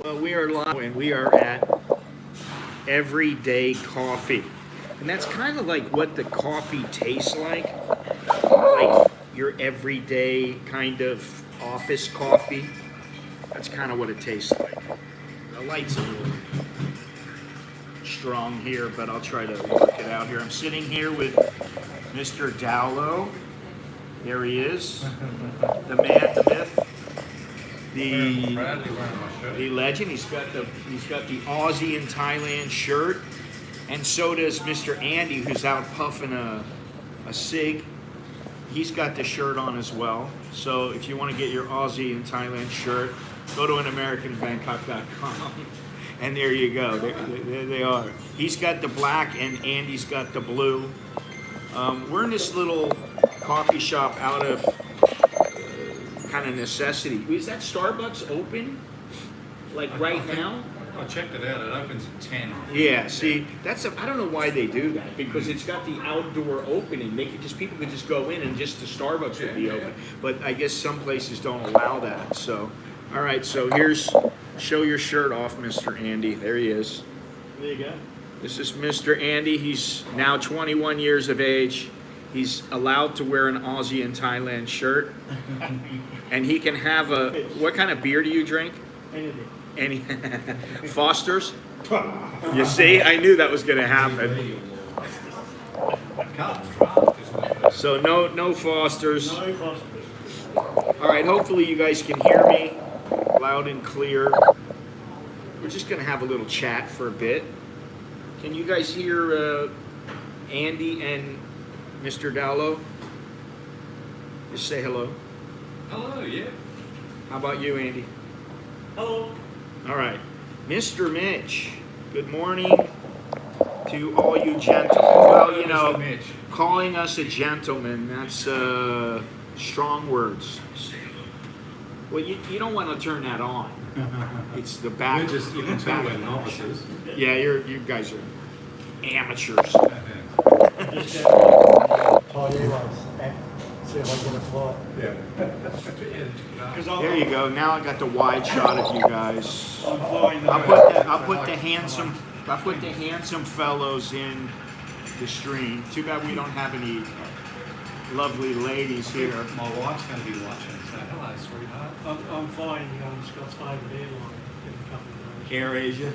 Well, we are live and we are at Everyday Coffee. And that's kind of like what the coffee tastes like your everyday kind of office coffee. That's kind of what it tastes like. The light's a little strong here, but I'll try to work it out here. I'm sitting here with Mr. Dowlow. There he is, the man, the myth, the legend. He's got the Aussie and Thailand shirt, and so does Mr. Andy, who's out puffing a cig. He's got the shirt on as well. So if you want to get your Aussie and Thailand shirt, go to anamericanbangkok.com. And there you go. There they are. He's got the black and Andy's got the blue. We're in this little coffee shop out of kind of necessity. Is that Starbucks open? Like right now? I checked it out. It opens at 10. Yeah. See, I don't know why they do that, because it's got the outdoor opening. People could just go in and just the Starbucks would be open. But I guess some places don't allow that. So, all right. So show your shirt off, Mr. Andy. There he is. There you go. This is Mr. Andy. He's now 21 years of age. He's allowed to wear an Aussie and Thailand shirt. And he can have what kind of beer do you drink? Anything. Foster's? You see, I knew that was going to happen. So no Foster's. No Foster's. All right, hopefully you guys can hear me loud and clear. We're just going to have a little chat for a bit. Can you guys hear Andy and Mr. Dowlow? Just say hello. Hello, yeah. How about you, Andy? Hello. All right. Mr. Mitch, good morning to all you gentlemen. Well, you know, Mitch. calling us a gentleman, that's strong words. Well, you don't want to turn that on. It's the back. You can tell we're novices. Yeah, you guys are amateurs. Just Thai Airways app. See if I can get a flight. Yeah. There you go. Now I got the wide shot of you guys. I'm flying. I'll put the handsome fellows in the stream. Too bad we don't have any lovely ladies here. My wife's going to be watching, so hello, sweetheart. I'm flying Scott's favourite airline in a couple of days. Air Asia.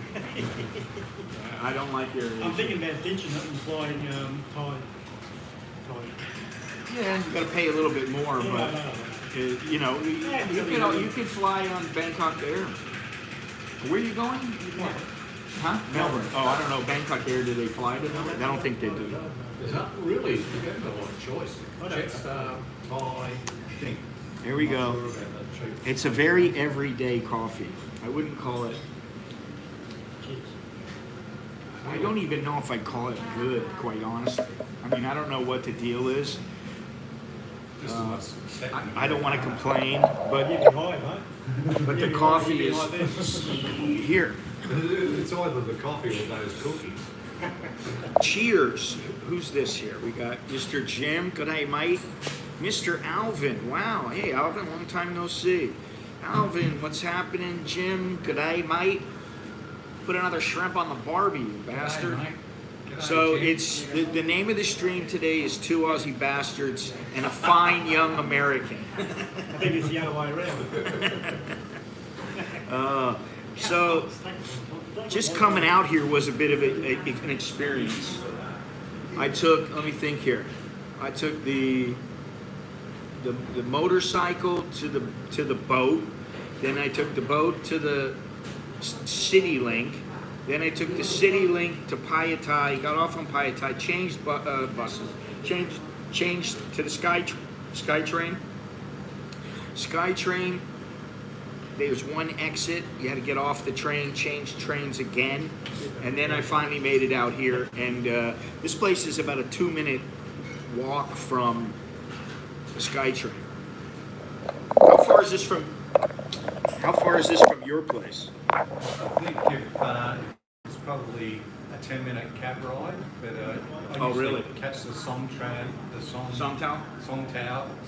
I don't like Air Asia. I'm thinking about ditching it and flying Thai. Yeah, you got to pay a little bit more, Yeah, but you know, you can fly on Bangkok Air. Where are you going? Huh? Melbourne. Oh, I don't know. Bangkok Air, do they fly to Melbourne? I don't think they do. Is that really? You haven't got a lot of choice. Jetstar, Thai, think. Here we go. It's a very everyday coffee. I wouldn't call it. I don't even know if I'd call it good, quite honestly. I mean, I don't know what the deal is. I don't want to complain, but the coffee is here. It's either the coffee or those cookies. Cheers. Who's this here? We got Mr. Jim. Good day, mate. Mr. Alvin. Wow. Hey, Alvin. Long time no see. Alvin, what's happening? Jim. Good day, mate. Put another shrimp on the Barbie, you bastard. So it's the name of the stream today is Two Aussie Bastards and a Fine Young American. I think it's the other way around. So just coming out here was a bit of an experience. Let me think here. I took the motorcycle to the boat. Then I took the boat to the City Link. Then I took the City Link to Payatai, got off on Payatai, changed buses, changed to the SkyTrain. SkyTrain, there's one exit. You had to get off the train, change trains again, and then I finally made it out here. And this place is about a 2-minute walk from the SkyTrain. How far is this from your place? I think it's probably a 10-minute cab ride, but I usually catch the Songtao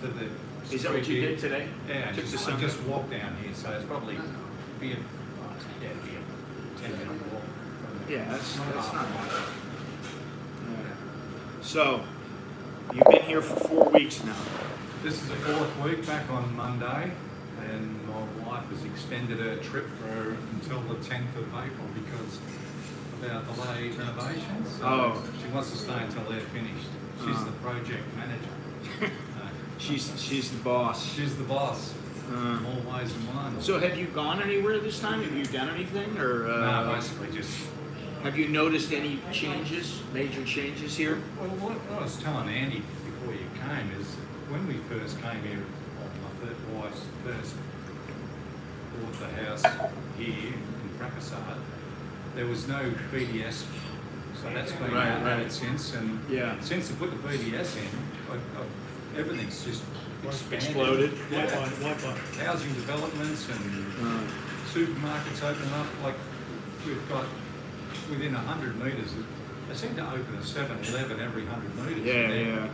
to the. Is that what you did today? Yeah, I just walked down here, so it's probably be Yeah, it'd be a 10-minute walk. Yeah, that's not bad. Yeah. So, you've been here for 4 weeks now. This is the 4th week, back on Monday, and my wife has extended her trip until the 10th of April because of our delayed renovations. So she wants to stay until they're finished. She's the project manager. She's the boss. She's the boss. All ways and one. So have you gone anywhere this time? Have you done anything, or No, basically just. have you noticed any changes, major changes here? Well, what I was telling Andy before you came is when we first came here, my wife's first bought the house here in Fracassard, there was no BDS, so that's been added since, and since they put the BDS in, everything's just expanded. Exploded. Housing developments and supermarkets opening up, like we've got within 100 metres, they seem to open a 7-Eleven every 100 metres. Yeah.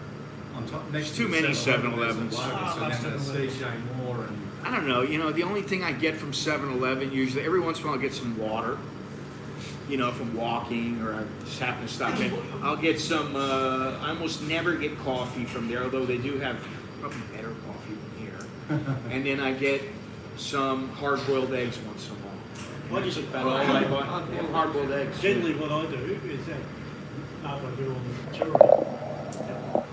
On top, next Too to many 7-Elevens. 7-Elevens. And then a CJ Moore and. I don't know. The only thing I get from 7-Eleven, usually, every once in a while, I'll get some water. If I'm walking or I just happen to stop in, I'll get some. I almost never get coffee from there, although they do have probably better coffee than here. And then I get some hard-boiled eggs once in a while. I just About all I buy. Hard-boiled eggs. Generally, what I do is that after I do all the touring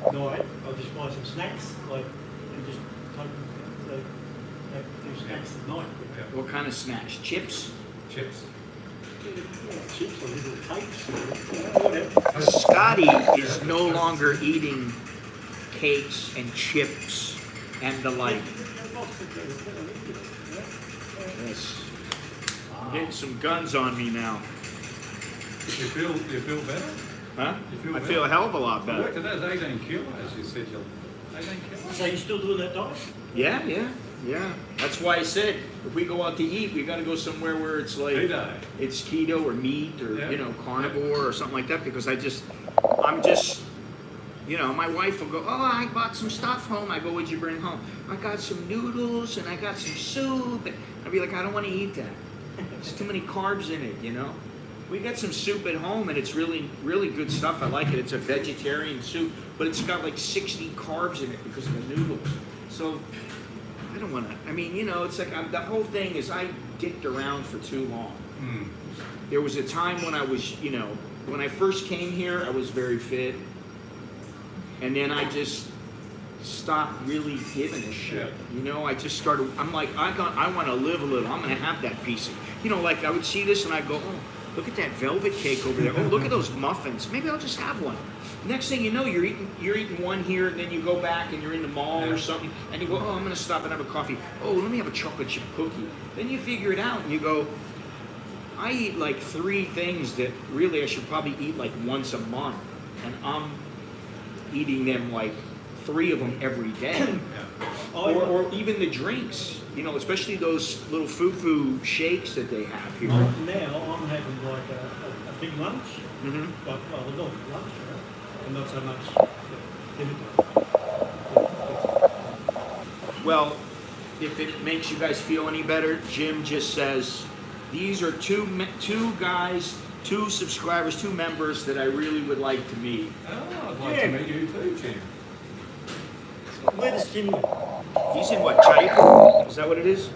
at night, I'll just buy some snacks, and just do snacks at night. What kind of snacks? Chips? Chips. Chips or little cakes or whatever. Scotty is no longer eating cakes and chips and the like. Yes. I'm getting some guns on me now. You feel better? Huh? You feel I better? feel a hell of a lot I worked better. at those 18 kilos, you said you're 18 kilos? So you still doing that diet? Yeah. That's why I said if we go out to eat, we got to go somewhere where it's like Keto. it's keto or meat or carnivore or something like that, because I'm just my wife will go, oh, I bought some stuff home. I go, what'd you bring home? I got some noodles and I got some soup. And I'd be like, I don't want to eat that. There's too many carbs in it, We got some soup at home and it's really, really good stuff. I like it. It's a vegetarian soup, but it's got like 60 carbs in it because of the noodles. So I don't want to, it's like the whole thing is I dicked around for too long. There was a time when I was, when I first came here, I was very fit. And then I just stopped really giving a shit. I just started, I'm like, I want to live a little. I'm going to have that piece of, like I would see this and I'd go, oh, look at that velvet cake over there. Oh, look at those muffins. Maybe I'll just have one. Next thing you know, you're eating one here, and then you go back and you're in the mall or something, and you go, oh, I'm going to stop and have a coffee. Oh, let me have a chocolate chip cookie. Then you figure it out, and you go, I eat like 3 things that really I should probably eat like once a month, and I'm eating them like 3 of them every day. Or even the drinks, especially those little foo-foo shakes that they have here. Now I'm having like a big lunch, not lunch, and not so much dinner time. Well, if it makes you guys feel any better, Jim just says, these are two guys, 2 subscribers, 2 members that I really would like to meet. Oh, I'd like to meet you too, Jim. Where does Jim live? He's in what, Jaipur? Is that what it is?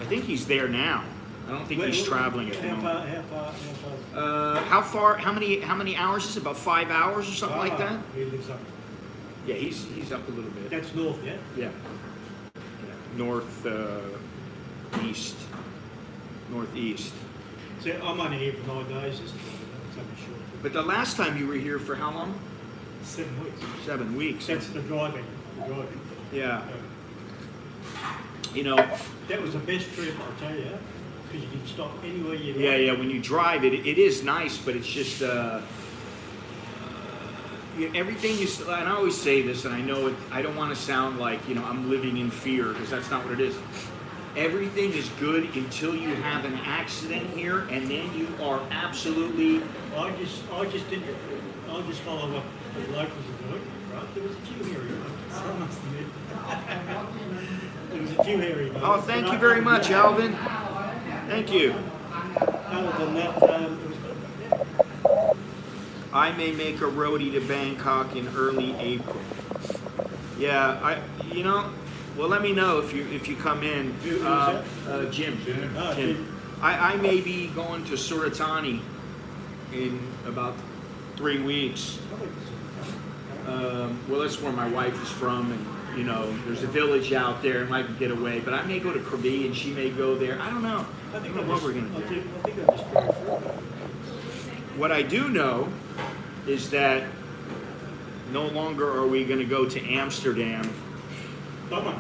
I think he's there now. I don't think he's traveling at the moment. How far? How many hours is it? About 5 hours or something like that? He lives up. Yeah, he's up a little bit. That's north, yeah? Yeah. Northeast. So I'm only here for 9 days. It's only short. But the last time you were here for how long? 7 weeks. 7 weeks. That's the driving. Yeah. That was the best trip, I'll tell you, because you can stop anywhere you like. Yeah. When you drive, it is nice, but it's just everything is. And I always say this, and I know it. I don't want to sound like I'm living in fear, because that's not what it is. Everything is good until you have an accident here, and then you are absolutely. I just follow what the locals are doing, right? There was a queue here, so I must admit. there was a few hairy moments. Oh, thank but you very other much, than that- Alvin. Thank you. Other than that, it was good. Yeah. I may make a roadie to Bangkok in early April. Yeah, well, let me know if you come in. Who's Jim. Oh, Jim. I may be going to Suratani in about 3 weeks. Well, that's where my wife is from, and there's a village out there. I might get away, but I may go to Krabi, and she may go there. I don't know. I don't know what we're gonna do. I think I just drove through. What I do know is that no longer are we going to go to Amsterdam. Bummer.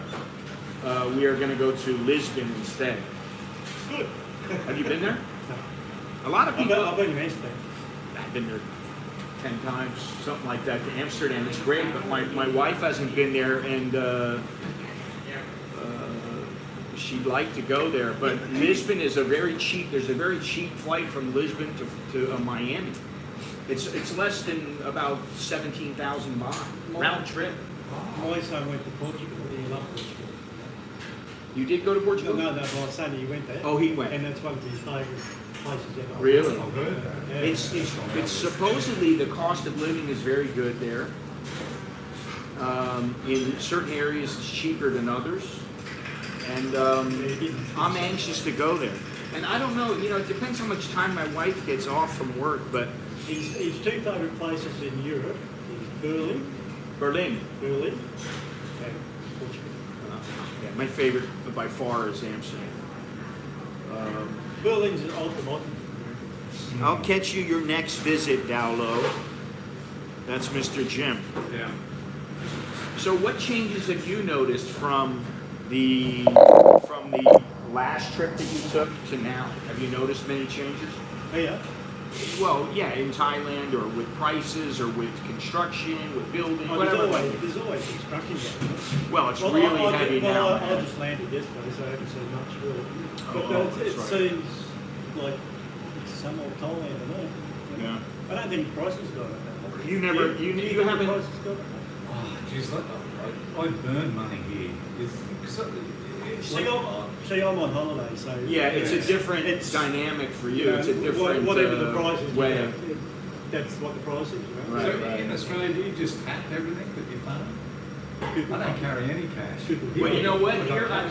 We are going to go to Lisbon instead. Good. Have you been there? No. A lot of people. I've been in Amsterdam. I've been there 10 times, something like that, to Amsterdam. It's great, but my wife hasn't been there, and she'd like to go there. But Lisbon is there's a very cheap flight from Lisbon to Miami. It's less than about 17,000 baht round trip. My son went to Portugal. He loved Portugal. You did go to Portugal? No, my son, he went there. Oh, he went. And that's one of his favourite places ever. Really? I've heard that. Yeah. It's supposedly the cost of living is very good there. In certain areas, it's cheaper than others, and I'm anxious to go there. And I don't know, it depends how much time my wife gets off from work, but His two favourite places in Europe is Berlin, Berlin. and Portugal. Yeah, my favorite by far is Amsterdam. Berlin's an ultimate. I'll catch you your next visit, Dowlow. That's Mr. Jim. Yeah. So what changes have you noticed from the last trip that you took to now? Have you noticed many changes? Oh, yeah. Well, yeah, in Thailand, or with prices, or with construction, with building, Oh, whatever. there's always construction going Well, it's on. really heavy now. I just landed yesterday, so I haven't seen much really. But Oh, it that's right. seems like it's some old Thailand to me. Yeah. I don't think prices got it. You never, you think haven't. prices got it? Oh, geez, I burn money here. See, I'm on holiday, so Yeah, it's a different It's- dynamic for you. It's a different whatever the price is. way. That's what the price is. Right. So in Australia, do you just tap everything with your phone? I don't carry any cash. Well, you know what?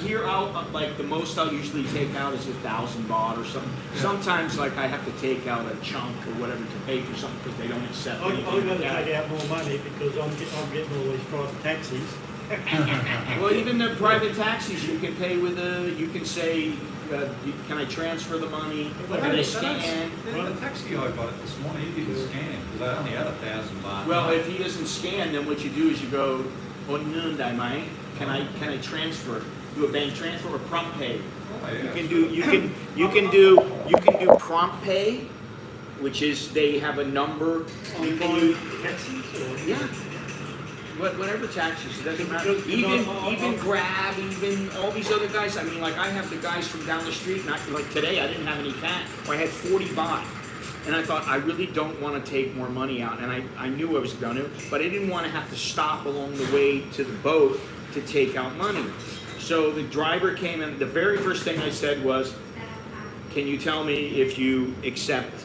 Here, like the most I'll usually take out is 1,000 baht or something. Yeah. Sometimes, like I have to take out a chunk or whatever to pay for something because they don't accept I'm anything. going to like take that. out more money because I'm getting all these private taxis. Well, even the private taxis, you can pay with you can say, can I transfer the money? Can I scan? The taxi I got this morning, he didn't scan because I only had 1,000 baht. Well, if he doesn't scan, then what you do is you go, can I transfer? Do a bank transfer or prompt pay? Oh, yeah. You can do prompt pay, which is they have a number. You can do, Taxis or? yeah. Whatever taxes, it doesn't matter. Because Even Grab, even all these other guys. I mean, like I have the guys from down the street. Not like today, I didn't have any cash. I had 40 baht, and I thought I really don't want to take more money out, and I knew I was gonna, but I didn't want to have to stop along the way to the boat to take out money. So the driver came in. The very first thing I said was, "Can you tell me if you accept?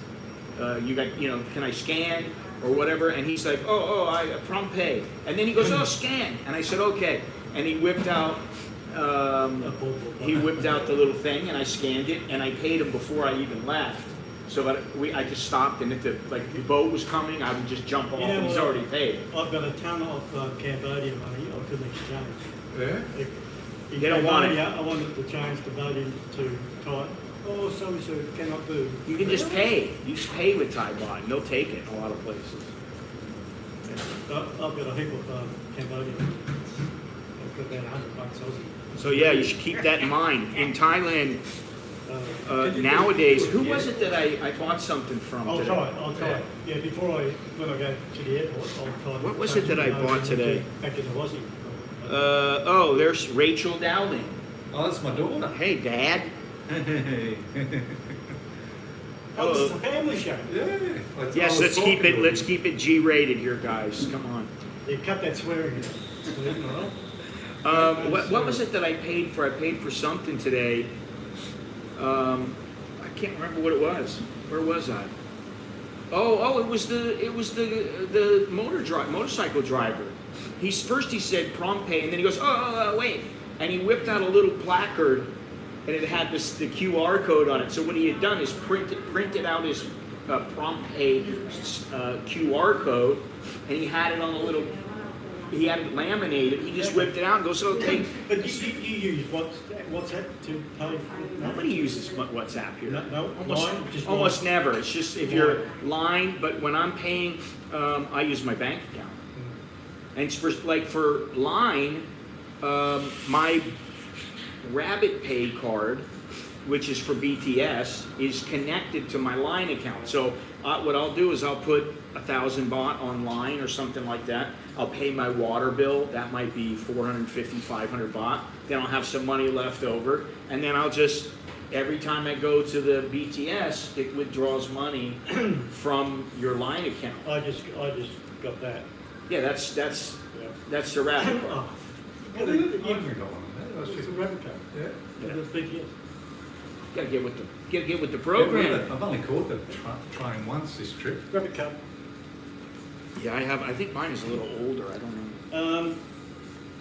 Can I scan?" Or whatever, and he's like, I prompt pay, and then he goes, scan, and I said, okay, and he whipped out the little thing, and I scanned it, and I paid him before I even left, so that I just stopped, and if the boat was coming, I would just jump off, and he's already paid. I've got a ton of Cambodian money I couldn't exchange. Yeah? In They don't want it. Cambodia, I wanted to change Cambodian to Thai. Oh, sorry, sir, cannot do. You can just pay. You just pay with Thai baht, and they'll take it in a lot of places. I've got a heap of Cambodian. I've got about $100 Aussie. So yeah, you should keep that in mind. In Thailand, nowadays, who was it that I bought something from I'll today? try. Yeah, when I go to the airport, I'll try. What was it that I bought today? Back in the Aussie. There's Rachel Dowling. Oh, that's my daughter. Hey, Dad. Hey. Oh, this is a family show. Yeah. Yes, let's keep it G-rated here, guys. Come on. You cut that swearing. All right? What was it that I paid for? I paid for something today. I can't remember what it was. Where was I? Oh, it was the motorcycle driver. He said prompt pay, and then he goes, wait, and he whipped out a little placard, and it had the QR code on it. So what he had done is printed out his prompt pay QR code, and he had it on a little. He had it laminated. He just whipped it out and goes, okay. But you use WhatsApp to pay? Nobody uses WhatsApp here. No, Almost never. It's just if you're line. But when I'm paying, I use my bank account. And it's for line, my Rabbit Pay card, which is for BTS, is connected to my line account. So what I'll do is I'll put 1,000 baht online or something like that. I'll pay my water bill. That might be 450, 500 baht. Then I'll have some money left over. And then I'll just, every time I go to the BTS, it withdraws money from your line account. I just got that. Yeah, that's the Rabbit card. Well, It's it's a rabbit card. Yeah. The BTS. Gotta get with the program. I've only caught the train once this trip. Rabbit card. Yeah, I have. I think mine is a little older. I don't know.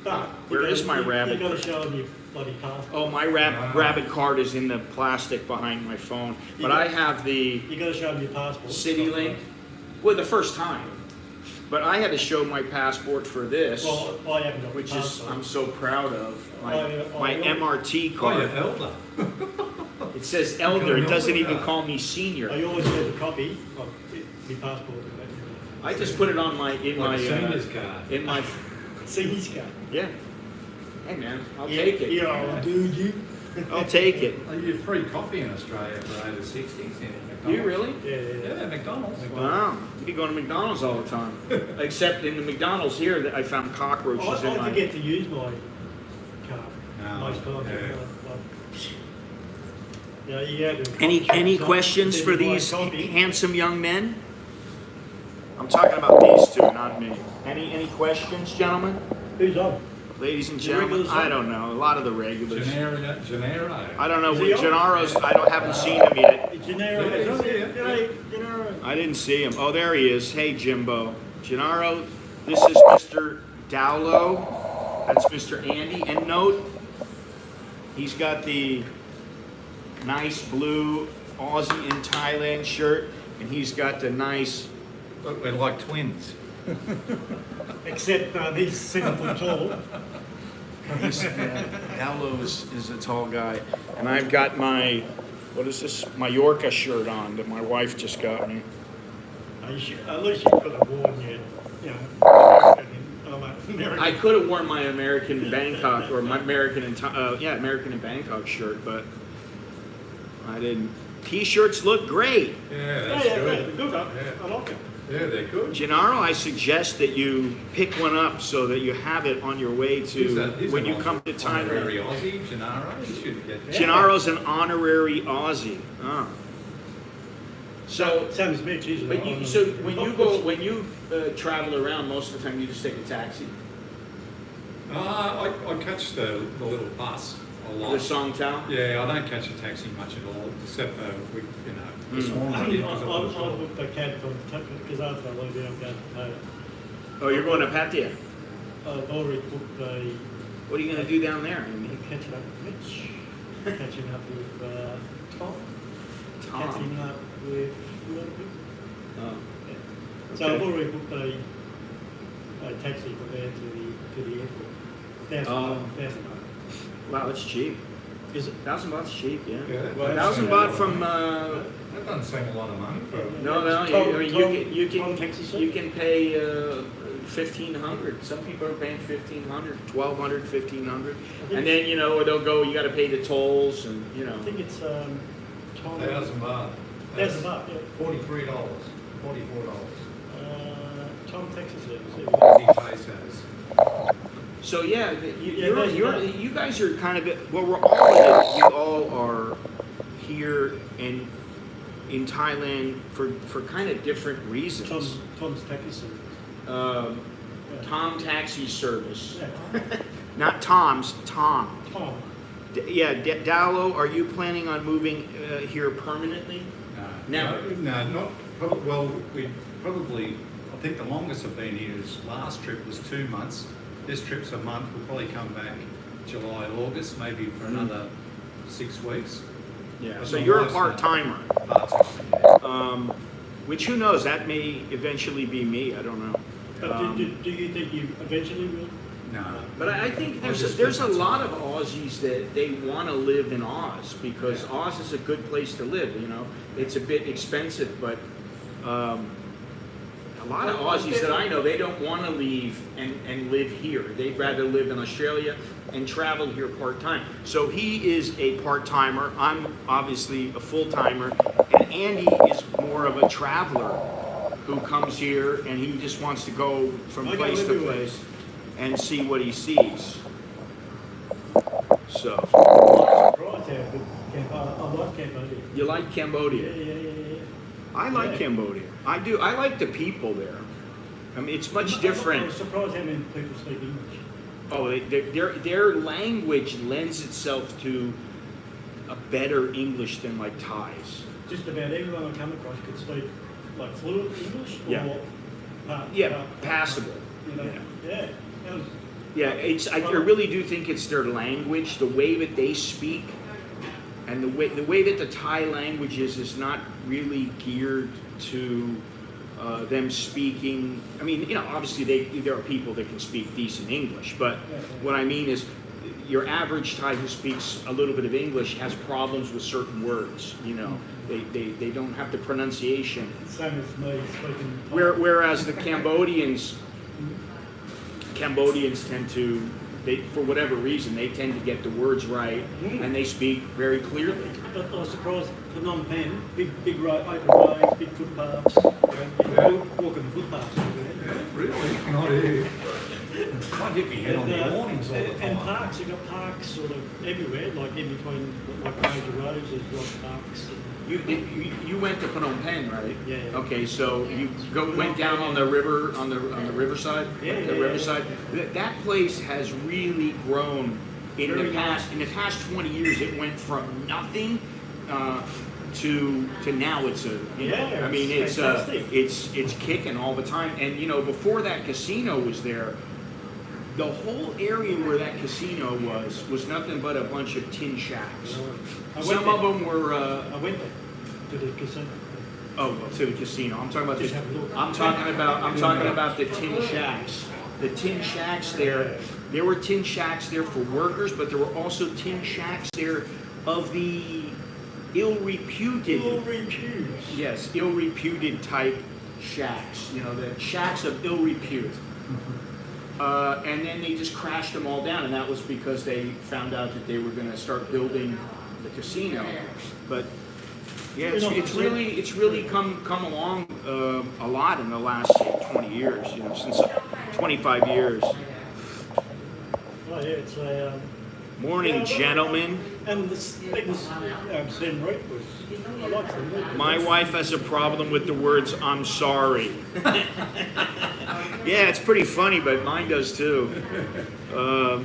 But Where is my rabbit You got to card? show them your bloody passport. Oh, my Rabbit card is in the plastic behind my phone. But I have the You got to show them your passport. City Link. Well, the first time. But I had to show my passport for this, Well, I haven't got which the is passport. I'm so proud of. My I- MRT Oh, you're card. elder. It says elder. It doesn't even call me senior. I always have a copy of my passport. I just put it on my Like a senior's card. in my Senior's card. yeah. Hey man, I'll take it. Yeah, dude, you. I'll take it. You get free coffee in Australia for over 60s in McDonald's. You really? Yeah. Yeah, McDonald's. Wow, you be going to McDonald's all the time. Except in the McDonald's here, that I found cockroaches in I my. forget to use my card No, most times. yeah. Yeah, you have to- Any questions for Then you buy these coffee. handsome young men? I'm talking about these two, not me. Any questions, gentlemen? Who's on? Ladies and The gentlemen, regulars I don't know. A lot of the regulars. Gennaro. I don't know. Is he on? Gennaro's. haven't seen him yet. Gennaro. Yeah. Gennaro. I didn't see him. Oh, there he is. Hey, Jimbo. Gennaro, this is Mr. Dowlow. That's Mr. Andy. And note, he's got the nice blue Aussie in Thailand shirt, and he's got the nice. Look, we're like twins. Except he's 7 foot tall. Dowlow is a tall guy, and I've got my, what is this? Mallorca shirt on that my wife just got me. At least you could have worn your, American. I could have worn my American Bangkok or my American in Bangkok shirt, but I didn't. T-shirts look great. Yeah, that's good. Good. Yeah. I like it. Yeah, they're good. Gennaro, I suggest that you pick one up so that you have it on your way to He's when an you come to honorary Thailand. Aussie, Gennaro. You should get that. Gennaro's an honorary Aussie. Oh. So, Same as me, Jesus. but when you travel around, most of the time you just take a taxi. I catch the little bus a lot. The Songtao. Yeah, I don't catch a taxi much at all, except for this morning I I did because I was booked a cab because after I leave here, I'm going to Pattaya. Oh, you're going to Pattaya. I've already booked a What are you going to do down there, Andy? catching up with Mitch, catching up with Tom, catching up with a lot of people. Oh. Yeah. So I've Okay. already booked a taxi from there to the airport. Oh. $1,000. Wow, that's cheap. Is it? 1,000 baht's cheap, yeah. Yeah. 1,000 baht from. That doesn't seem a lot of money for. No, Taxi you can pay 1,500. Some people are paying 1,500, 1,200, 1,500, and then they'll go. You got to pay the tolls, and I think it's Tom. 1,000 baht. $1,000 baht, yeah. $43, $44. Tom Texas service. Aussie pesos. So yeah, Yeah, you guys are kind of well. We're all you all are here in Thailand for kind of different reasons. Tom's taxi service. Tom Taxi Service. Yeah. Not Tom's, Tom. Tom. Dalo, are you planning on moving here permanently? No, not probably. Well, we probably. I think the longest I've been here is last trip was 2 months. This trip's a month. We'll probably come back July, August, maybe for another 6 weeks. Yeah. But So my you're a wife's part-timer. Part-timer. Which who knows? That may eventually be me. I don't know. But do you think you eventually will? No. But I think there's a lot of Aussies that they want to live in Oz because Oz is a good place to live. You know, it's a bit expensive, but a lot of Aussies that I know, they don't want to leave and live here. They'd rather live in Australia and travel here part-time. So he is a part-timer. I'm obviously a full-timer. And Andy is more of a traveler who comes here and he just wants to go from place to place and see what he sees. So. I'm surprised how good I like Cambodia. You like Cambodia? Yeah. I like Cambodia. I do. I like the people there. I mean, it's much different. I'm surprised how many people speak English. Oh, their language lends itself to a better English than like Thais. Just about everyone I come across could speak like fluent English or Passable. You know, Yeah. Yeah. I really do think it's their language, the way that they speak, and the way that the Thai language is not really geared to them speaking. I mean, you know, obviously there are people that can speak decent English, but what I mean is your average Thai who speaks a little bit of English has problems with certain words. You know, they don't have the pronunciation. Same as me speaking. Whereas the Cambodians tend to, for whatever reason, they tend to get the words right and they speak very clearly. But I was surprised Phnom Penh, big road, open roads, big footpaths, walking footpaths. Really? Not here. Can't hit me head on the awnings all the time. And parks, you've got parks sort of everywhere, like in between like major roads, there's like parks. You went to Phnom Penh, right? Yeah. Okay, so you went down on the river on the riverside. Yeah, the riverside. That place has really grown in the past. In the past 20 years, it went from nothing to now. It's a I mean it's kicking all the time. And you know, before that casino was there, the whole area where that casino was nothing but a bunch of tin shacks. Some of them were. I went there to the casino. Oh, to the casino. I'm talking about Just have a look. I'm talking about the tin shacks. The tin shacks there. There were tin shacks there for workers, but there were also tin shacks there of the ill-reputed. Yes, ill-reputed type shacks. You know, the shacks of ill repute. And then they just crashed them all down, and that was because they found out that they were going to start building the casino. But yeah, it's really come along a lot in the last 20 years. You know, since 25 years. Oh yeah, it's a. Morning, gentlemen. And this thing was Zen Reap was. I like Zen Reap. My wife has a problem with the words "I'm sorry." Yeah, it's pretty funny, but mine does too.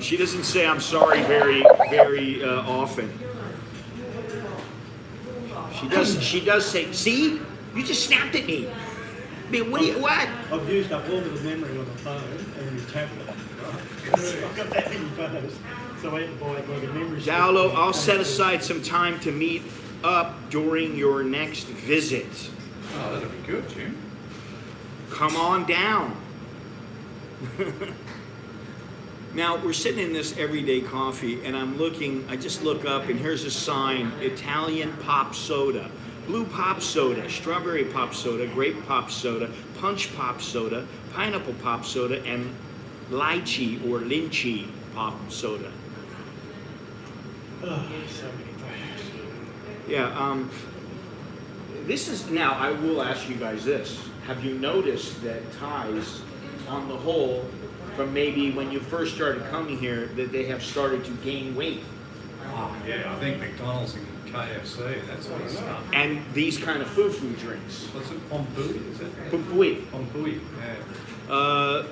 She doesn't say "I'm sorry" very often. She does say, "See, you just snapped at me." I mean, what? I've used up all of the memory on the phone and the tablet. Right? I've got that many photos, so I had to buy like a memory stick. Dowlo, I'll set aside some time to meet up during your next visit. Oh, that'll be good, Jim. Come on down. Now, we're sitting in this everyday coffee, and I just look up, and here's a sign, Italian pop soda, blue pop soda, strawberry pop soda, grape pop soda, punch pop soda, pineapple pop soda, and lychee or lychee pop soda. Oh, so many photos. Yeah, this is, now, I will ask you guys this. Have you noticed that Thais, on the whole, from maybe when you first started coming here, that they have started to gain weight? Oh, yeah, I think McDonald's and KFC and that sort of stuff. And these kind of fufu drinks. What's it, Pompui, is it? Pumpui. Pompui, yeah.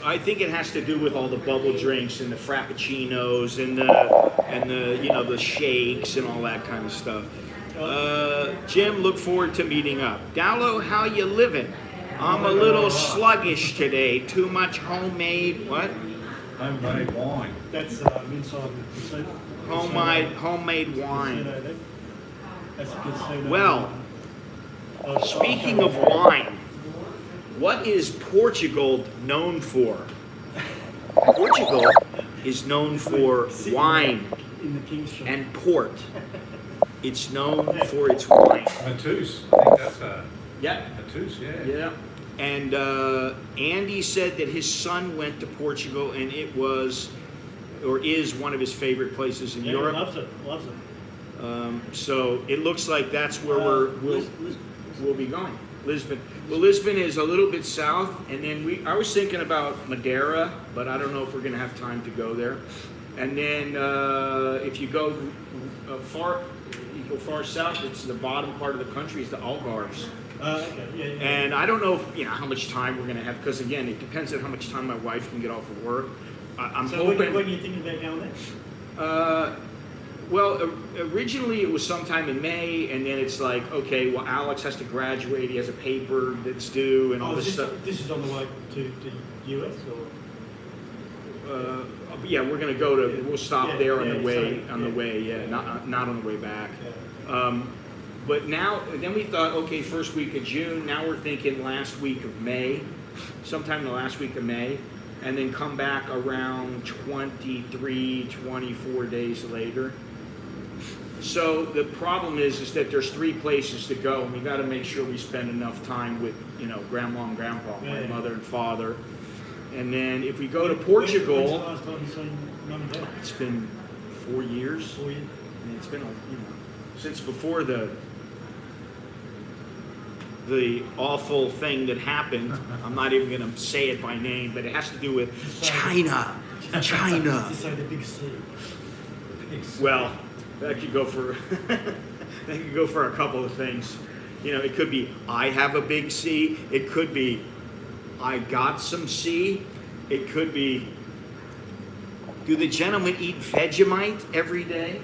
I think it has to do with all the bubble drinks and the frappuccinos and the you know, the shakes and all that kind of stuff. Jim, look forward to meeting up. Dallo, how you living? I'm a little sluggish today. Too much homemade what? Homemade wine. That's inside the casino. Homemade wine. Casino there. That's a casino. Well, speaking of wine, what is Portugal known for? Portugal is known for wine In the King's shop. and port. It's known for its wine. Matus, I think that's a Yep. Matus, yeah. Yeah. And Andy said that his son went to Portugal and it was, or is, one of his favorite places in Yeah, Europe. loves it. So it looks like that's where we'll be going. Lisbon. Well, Lisbon is a little bit south, and then I was thinking about Madeira, but I don't know if we're going to have time to go there. And then if you go far south, it's the bottom part of the country is the Algarves. Okay, yeah. And I don't know if, how much time we're going to have, because again, it depends on how much time my wife can get off of work. I'm So hoping. when are you thinking about going there? Well, originally it was sometime in May, and then it's like, okay, well, Alex has to graduate, he has a paper that's due, and all this stuff. This is on the way to the US or? Yeah, we're gonna go to. We'll stop there on the way. sorry, On the way, yeah, not on the way back. Yeah. But now, then we thought, okay, first week of June. Now we're thinking last week of May, sometime the last week of May, and then come back around 23, 24 days later. So the problem is that there's 3 places to go, and we got to make sure we spend enough time with, grandma and grandpa, my Yeah. mother and father. And then if we go to When's Portugal, the last time you seen Mum and Dad? it's been 4 years. 4 years? And it's been, since before the awful thing that happened. I'm not even going to say it by name, but it has to do with China. China. Just say the big C. Well, that could go for a couple of things. It could be I have a big C. It could be I got some C. It could be do the gentlemen eat Vegemite every day?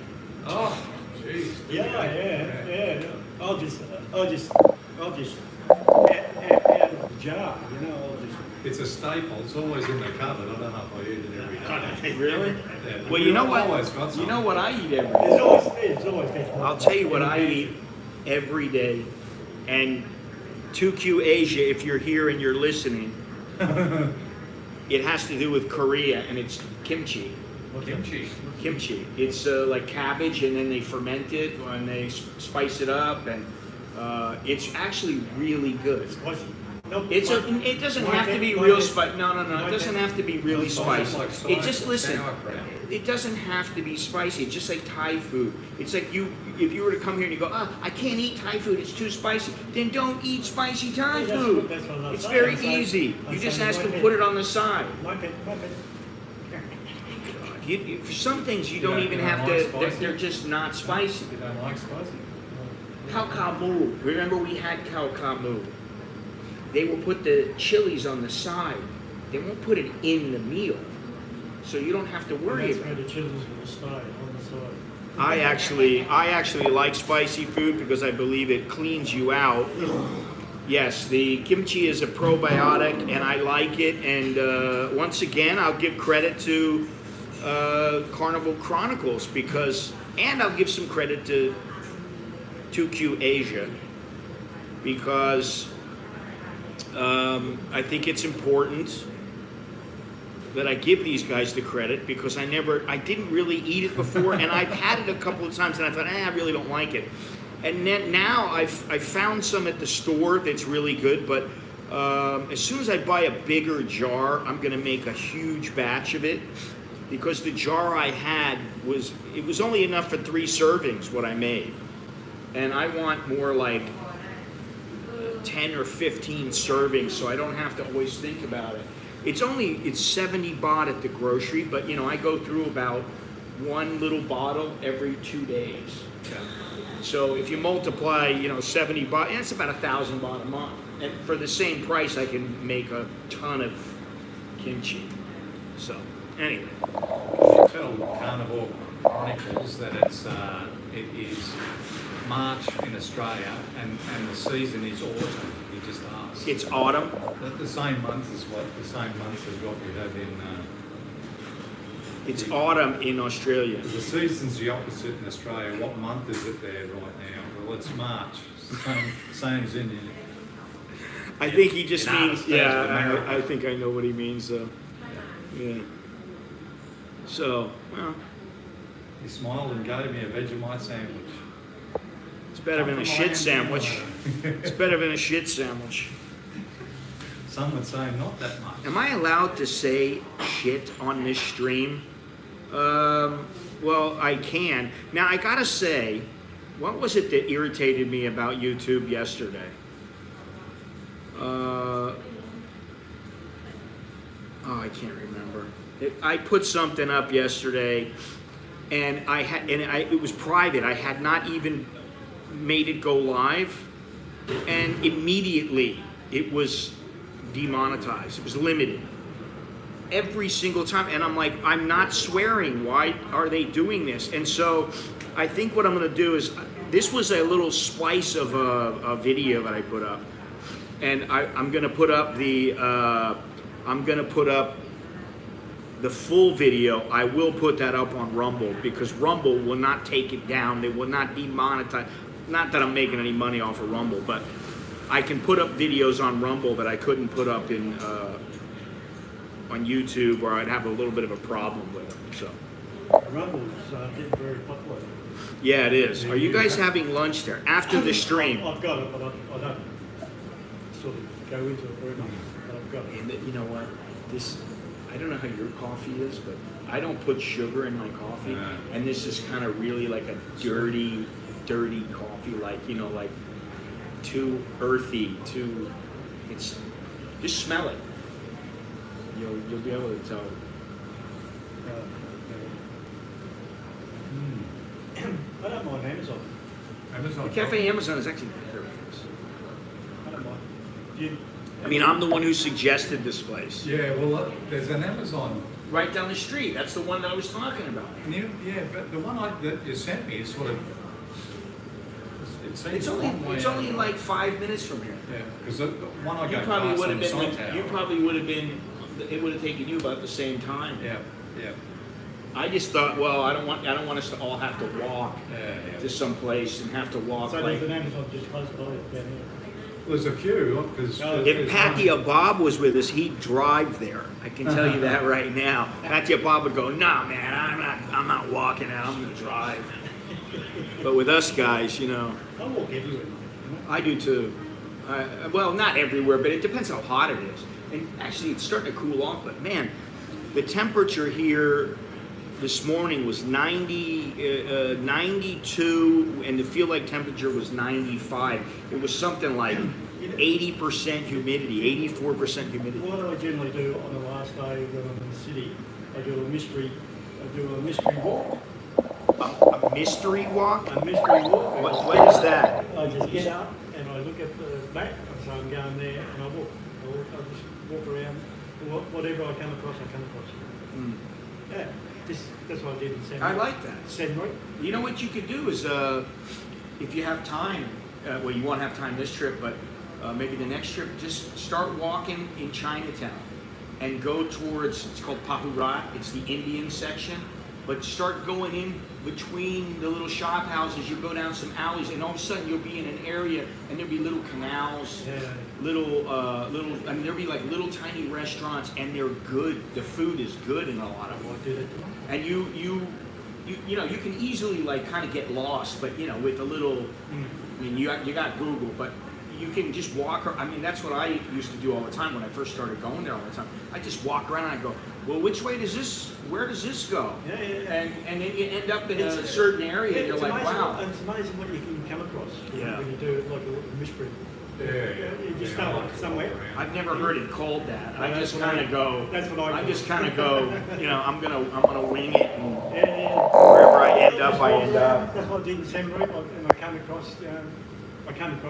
Oh, jeez. Yeah. I'll just out of the jar, It's a staple. It's always in the cupboard. I don't know if I eat it every day. Really? Yeah, Well, you know what? Always got some. You know what I eat every There's day? always vegetable. I'll tell you what I eat every day. And 2Q Asia, if you're here and you're listening, it has to do with Korea, and it's kimchi. Kimchi. Kimchi. It's like cabbage, and then they ferment it, and they spice it up, and it's actually really good. Spicy. Nope. It doesn't have to be real spicy. No. It doesn't have to be really spicy. Like It just listen. sauerkraut. It doesn't have to be spicy. It's just like Thai food. It's like if you were to come here and you go, I can't eat Thai food. It's too spicy. Then don't eat spicy Thai Yeah, that's food. what- that's what I'm It's saying. very I'm saying- easy. I'm You just saying ask my them to pet. put it on the side. My pet. For some things you don't You even don't have like to. spicy? They're just not spicy. You don't like spicy? Khao khao moo. Remember we had khao khao moo. They will put the chilies on the side. They won't put it in the meal, so you don't have to worry That's about where it. the chilies will stay on the side. I actually like spicy food because I believe it cleans you out. Yes, the kimchi is a probiotic, and I like it. And once again, I'll give credit to Carnival Chronicles and I'll give some credit to 2Q Asia because I think it's important that I give these guys the credit because I didn't really eat it before, and I've had it a couple of times, and I thought, I really don't like it. And then now I found some at the store that's really good, but as soon as I buy a bigger jar, I'm going to make a huge batch of it because the jar I had was only enough for 3 servings, what I made. And I want more like 10 or 15 servings, so I don't have to always think about it. It's 70 baht at the grocery, but I go through about one little bottle every 2 days. Yeah. So if you multiply, 70 baht, that's about 1,000 baht a month. And for the same price, I can make a ton of kimchi. So anyway, You tell Carnivore Chronicles that it is March in Australia and the season is autumn. You just asked. it's autumn. The same month as what we have in. It's autumn in Australia. The season's the opposite in Australia. What month is it there right now? Well, it's March. Same as India. I think he just United means, States of yeah, America. I think I know what he means, though. Yeah. So, well, He smiled and gave me a Vegemite sandwich. it's better than a shit sandwich. It's better than a shit sandwich. Some would say not that much. Am I allowed to say shit on this stream? Well, I can. Now, I gotta say, what was it that irritated me about YouTube yesterday? I can't remember. I put something up yesterday, and it was private. I had not even made it go live, and immediately it was demonetized. It was limited every single time, and I'm like, I'm not swearing. Why are they doing this? And so, I think what I'm going to do is, this was a little splice of a video that I put up, and I'm going to put up the full video. I will put that up on Rumble because Rumble will not take it down. They will not demonetize. Not that I'm making any money off of Rumble, but I can put up videos on Rumble that I couldn't put up in on YouTube, where I'd have a little bit of a problem with them. So Rumble's getting very popular. yeah, it is. Are you guys having lunch there after the stream? I've got it, but I don't sort of go into it very much. But I've got it. And you know what? I don't know how your coffee is, but I don't put sugar in my coffee. Yeah. And this is kind of really like a dirty coffee, like too earthy, it's just smell it. You'll be able to tell. I don't mind Amazon. Amazon. The Cafe Amazon is actually better for us. I don't mind. You, I mean, I'm the one who suggested this place. Yeah, well, there's an Amazon. Right down the street. That's the one that I was talking about. Yeah, but the one that you sent me is sort of. It's only like 5 minutes from here. Yeah, because the one I You go probably past would on have the been. side You tower. probably would have been. It would have taken you about the same time. Yeah. I just thought, well, I don't want us to all have to walk Yeah. to some place and have to walk. so Like, there's an Amazon just close by down here. There's a few because if Patia Bob was with us, he'd drive there. I can tell you that right now. Patia Bob would go, "Nah, man, I'm not walking out. I'm gonna drive." But with us guys, I walk everywhere. I do too. Well, not everywhere, but it depends how hot it is. And actually, it's starting to cool off. But man, the temperature here this morning was 92, and the feel like temperature was 95. It was something like 80% humidity, 84% humidity. What I generally do on the last day when I'm in the city, I do a mystery walk. A mystery walk? A mystery walk. What is that? I just get up and I look at the map, so I'm going there and I walk. I just walk around. Whatever I come across, I come across. Mm. Yeah, that's what I did in San I like that. San Roy. You know what you could do is, if you have time, well, you won't have time this trip, but maybe the next trip, just start walking in Chinatown and go towards, it's called Pahurat, it's the Indian section, but start going in between the little shop houses, you go down some alleys, and all of a sudden you'll be in an area, and there'll be little canals, little, there'll be like little tiny restaurants, and they're good. The food is good in a lot of them. I do that. And you can easily like kind of get lost, but with a little, I mean, you got Google, but you can just walk. I mean, that's what I used to do all the time when I first started going there all the time. I just walk around and I go, well, where does this go? Yeah. And then you end up in a certain area and you're like, amazing, wow. It's amazing what you can come across Yeah. when you do like a mystery. You just start somewhere. I've never heard it called that. I just kind of go. That's what I I call just it. kind of go. You know, I'm gonna wing it, and Yeah. wherever I end up, I end up. That's what I did in San Marino, and I came across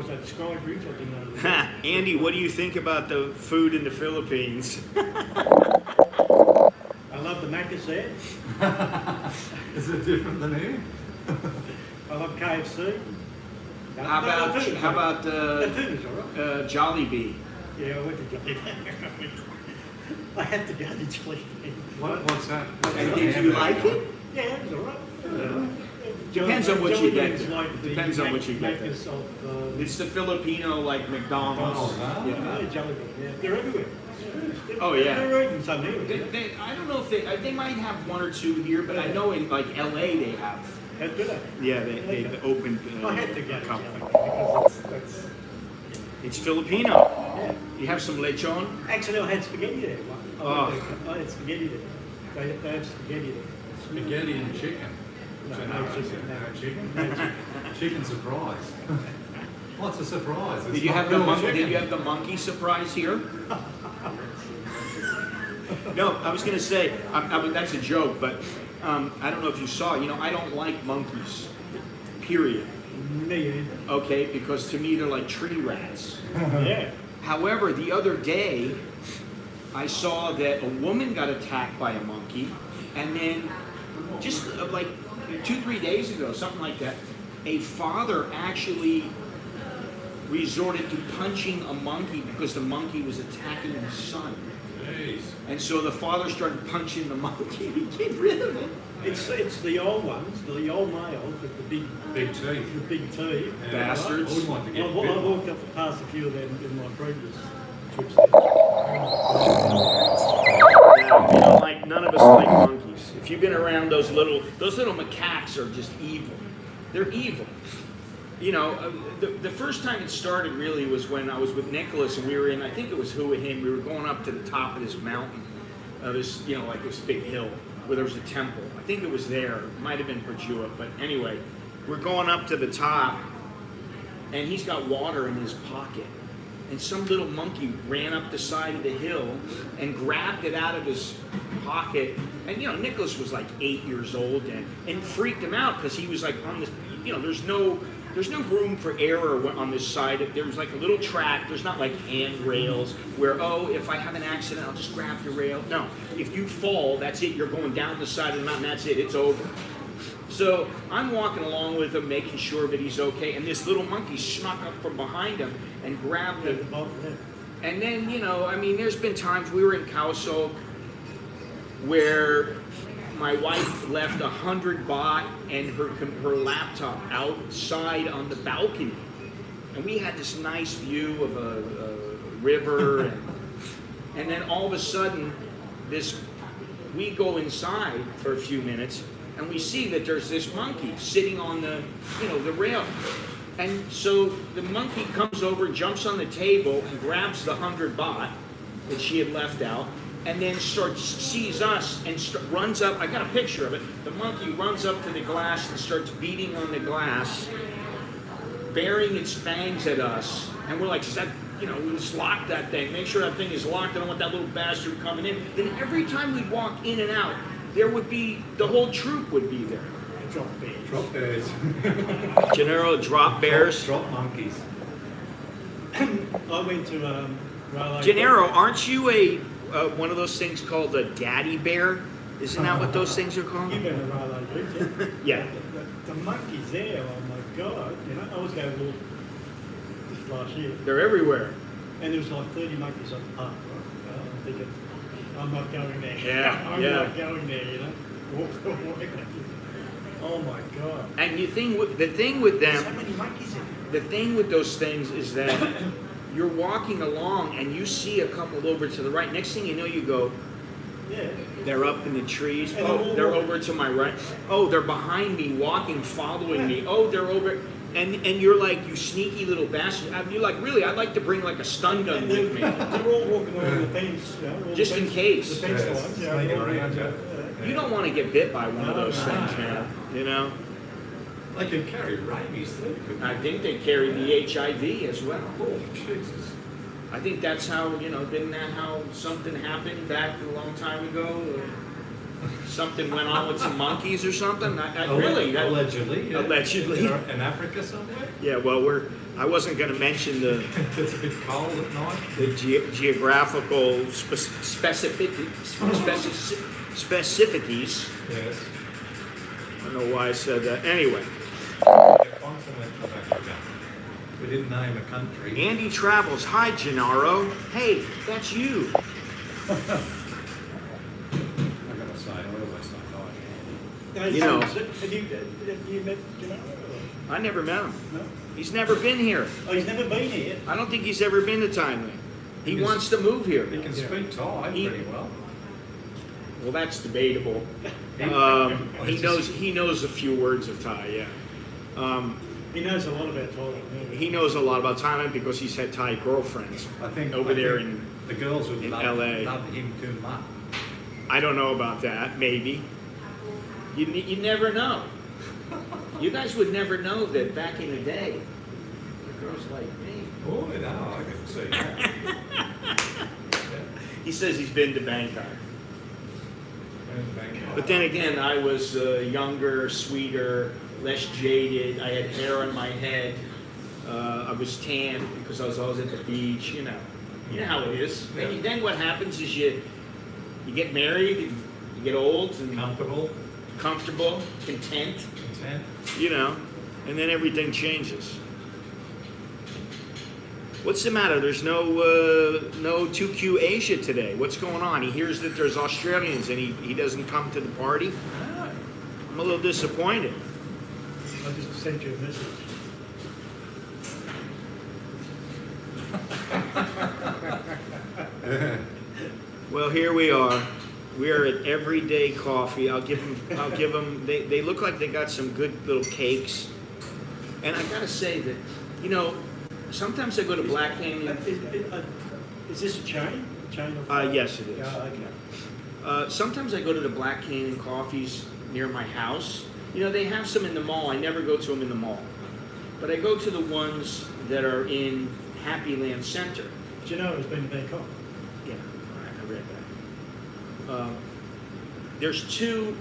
that sky bridge. I didn't know. Andy, what do you think about the food in the Philippines? I love the Macca's there. Is it different than here? I love KFC. How about the food is alright. Jollibee? Yeah, I went to Jollibee. I had to go to Jollibee. What's that? And did you like it? Yeah, it was alright. Depends on what you get. Jollibee's like the Depends on what you get. Macca's of, It's the Filipino like McDonald's. Oh, yeah, Yeah. Jollibee. Yeah, they're everywhere. Oh, yeah. They're even some here. I don't know if they might have one or two here, but I know in like LA they have. That's good. Yeah, they opened I had to a go to couple. Jollibee because that's It's Filipino. yeah. You have some lechon. Actually, I had spaghetti there. Oh. I had spaghetti there. They have spaghetti there. Spaghetti and chicken. No, So no chicken. no chicken? No chicken. Chicken surprise. What's a surprise? It's Did you not have the real monkey? chicken. Did you have the monkey surprise here? No, I was gonna say that's a joke, but I don't know if you saw. You know, I don't like monkeys. Period. Me either. Okay, because to me they're like tree rats. Yeah. However, the other day I saw that a woman got attacked by a monkey, and then just like 2-3 days ago, something like that, a father actually resorted to punching a monkey because the monkey was attacking his son. Jeez. And so the father started punching the monkey to get rid of it. It's the old ones, the old males with the Big teeth. big teeth. Yeah. Bastards. I wouldn't want to I get bit. walked up past a few of them in my previous trips. Now, you know, like none of us like monkeys. If you've been around those little macaques are just evil. They're evil. You know, the first time it started really was when I was with Nicholas and we were in, I think it was Hua Hin. We were going up to the top of this mountain, this, you know, like this big hill where there was a temple. I think it was there. It might have been Pajua, but anyway, we're going up to the top and he's got water in his pocket. And some little monkey ran up the side of the hill and grabbed it out of his pocket. And you know, Nicholas was like 8 years old and freaked him out because he was like on this, you know, there's no room for error on this side. There was like a little track. There's not like handrails where, oh, if I have an accident, I'll just grab the rail. No, if you fall, that's it. You're going down the side of the mountain. That's it. It's over. So I'm walking along with him, making sure that he's okay. And this little monkey snuck up from behind him and grabbed Yeah, the. yeah. And then, you know, I mean, there's been times we were in Kaohsiung where my wife left 100 baht and her laptop outside on the balcony, and we had this nice view of a river, and then all of a sudden, we go inside for a few minutes, and we see that there's this monkey sitting on the rail, and so the monkey comes over, jumps on the table, and grabs the 100 baht that she had left out. And then sees us and runs up. I got a picture of it. The monkey runs up to the glass and starts beating on the glass, baring its fangs at us. And we're like, we just lock that thing. Make sure that thing is locked. I don't want that little bastard coming in. Then every time we'd walk in and out, there would be, the whole troop would be there. Drop bears. Drop bears. General drop bears. Drop monkeys. I went to Raleigh. Gennaro, aren't you one of those things called a daddy bear? Isn't that what those things are called? You've been to Raleigh Beach, Yeah. The monkeys there, oh my God. You know, I was going to walk this last year, They're everywhere. and there was like 30 monkeys on the park, right? I'm thinking, I'm not going there. Yeah, I'm yeah. not going there, you know. Walk away. Oh my God. And the thing with them, So many monkeys in the thing with those things is that you're walking along and you see a couple over to the right. Next thing you know, you go, there. Yeah. they're up in the trees. And Oh, they're walking. over to my right. Oh, they're behind me, walking, following me. Oh, they're over. And you're like, you sneaky little bastard. You're like, really, I'd like to bring like a stun gun And with me. they're all walking along the fence, you know, all Just the in fence- case. The fence Yes, lines, sneaking around you. You don't want to get bit by one of those No. things, man. You know? They can carry rabies too, couldn't I they? think they carry the HIV as well. Oh, Jesus. I think that's how, didn't that how something happened back a long time ago? Something went on with some monkeys or something? Really? Allegedly. Yeah. Allegedly. In Africa somewhere? Yeah, well, I wasn't going to mention the It's a bit cold at night. geographical specificities. Yes. I don't know why I said that. Anyway, The continent of Africa. We didn't name a country. Andy travels. Hi, Gennaro. Hey, that's you. I gotta say, I always say hi. No, You know. have you met Gennaro? I never met him. No? He's never been here. Oh, he's never been here? I don't think he's ever been to Thailand. He Because- wants to move here. He can speak Thai He- pretty well. Well, that's debatable. He knows a few words of Thai. Yeah. He knows a lot about Thailand. Yeah. He knows a lot about Thailand because he's had Thai girlfriends. I think Over there in the girls would in love, LA. love him too much. I don't know about that. Maybe. You never know. You guys would never know that back in the day, the girls like me. Oh, no, I can see that. He says he's been to Bangkok. Bangkok. But then again, I was younger, sweeter, less jaded. I had hair on my head. I was tan because I was always at the beach. You know how it is. Yeah. And then what happens is you get married, and you get old and comfortable, content. Content. And then everything changes. What's the matter? There's no 2Q Asia today. What's going on? He hears that there's Australians and he doesn't come to the party. I'm a little disappointed. I just sent you a message. Well, here we are. We are at Everyday Coffee. I'll give them. They look like they got some good little cakes. And I gotta say that, sometimes I go to Black Canyon. Is this a chain? Chain of? Yes, it is. Yeah, okay. Sometimes I go to the Black Canyon Coffees near my house. They have some in the mall. I never go to them in the mall. But I go to the ones that are in Happy Land Center. Gennaro's been to Bangkok. Yeah, I read that. There's two,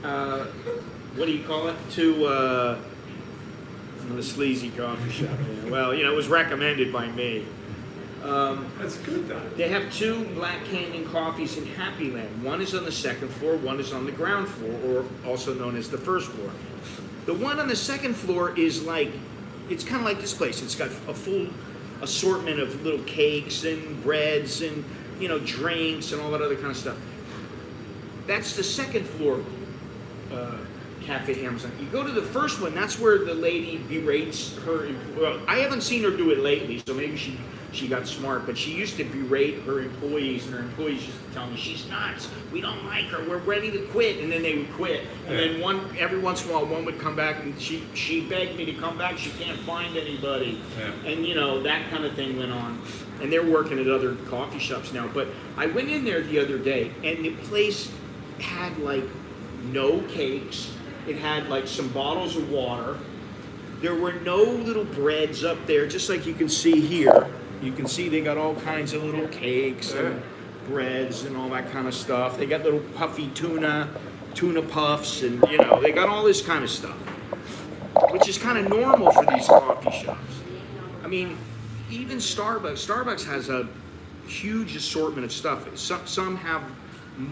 what do you call it? Two, the sleazy coffee shop. Yeah. Well, it was recommended by me. That's good though. They have two Black Canyon coffees in Happy Land. One is on the second floor, one is on the ground floor, or also known as the first floor. The one on the second floor is it's kind of like this place. It's got a full assortment of little cakes and breads and, drinks and all that other kind of stuff. That's the second floor Cafe Amazon. You go to the first one, that's where the lady berates her. Well, I haven't seen her do it lately, so maybe she got smart, but she used to berate her employees, and her employees used to tell me, she's nuts, we don't like her, we're ready to quit, and then they would quit. And then every once in a while, one would come back, and she begged me to come back, she can't find anybody. Yeah. And that kind of thing went on. And they're working at other coffee shops now. But I went in there the other day, and the place had no cakes. It had some bottles of water. There were no little breads up there, just like you can see here. You can see they got all kinds of little cakes and breads and all that kind of stuff. They got little puffy tuna puffs, and they got all this kind of stuff, which is kind of normal for these coffee shops. I mean, even Starbucks has a huge assortment of stuff. Some have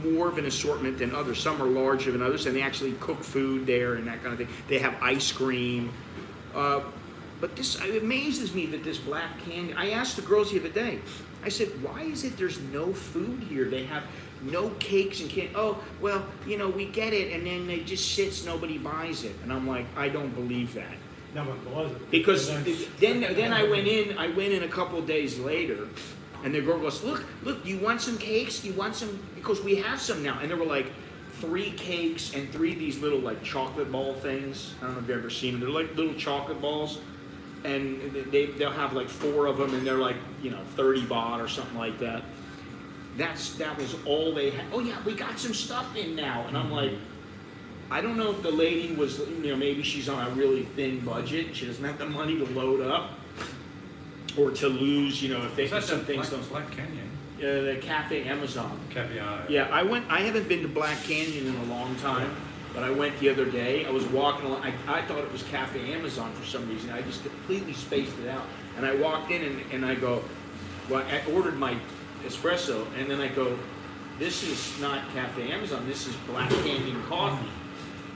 more of an assortment than others. Some are larger than others, and they actually cook food there and that kind of thing. They have ice cream. But it amazes me that this Black Canyon, I asked the girls the other day, I said, why is it there's no food here? They have no cakes and candy. Oh, well, we get it, and then it just sits, nobody buys it. And I'm like, I don't believe that. No one buys it. Because then I went in a couple of days later, and the girl goes, look, you want some cakes? You want some? Because we have some now. And there were 3 cakes and 3 of these little chocolate ball things. I don't know if you've ever seen them. They're like little chocolate balls. And they'll have 4 of them, and they're 30 baht or something like that. That was all they had. Oh yeah, we got some stuff in now. And I'm like, I don't know if the lady was, maybe she's on a really thin budget. She doesn't have the money to load up or to lose, if they Is that some things don't. Black Canyon? The Cafe Amazon. Caviar. Yeah, I haven't been to Black Canyon in a long time, but I went the other day. I was walking along. I thought it was Cafe Amazon for some reason. I just completely spaced it out. And I walked in and I go, well, I ordered my espresso, and then I go, this is not Cafe Amazon. This is Black Canyon Coffee.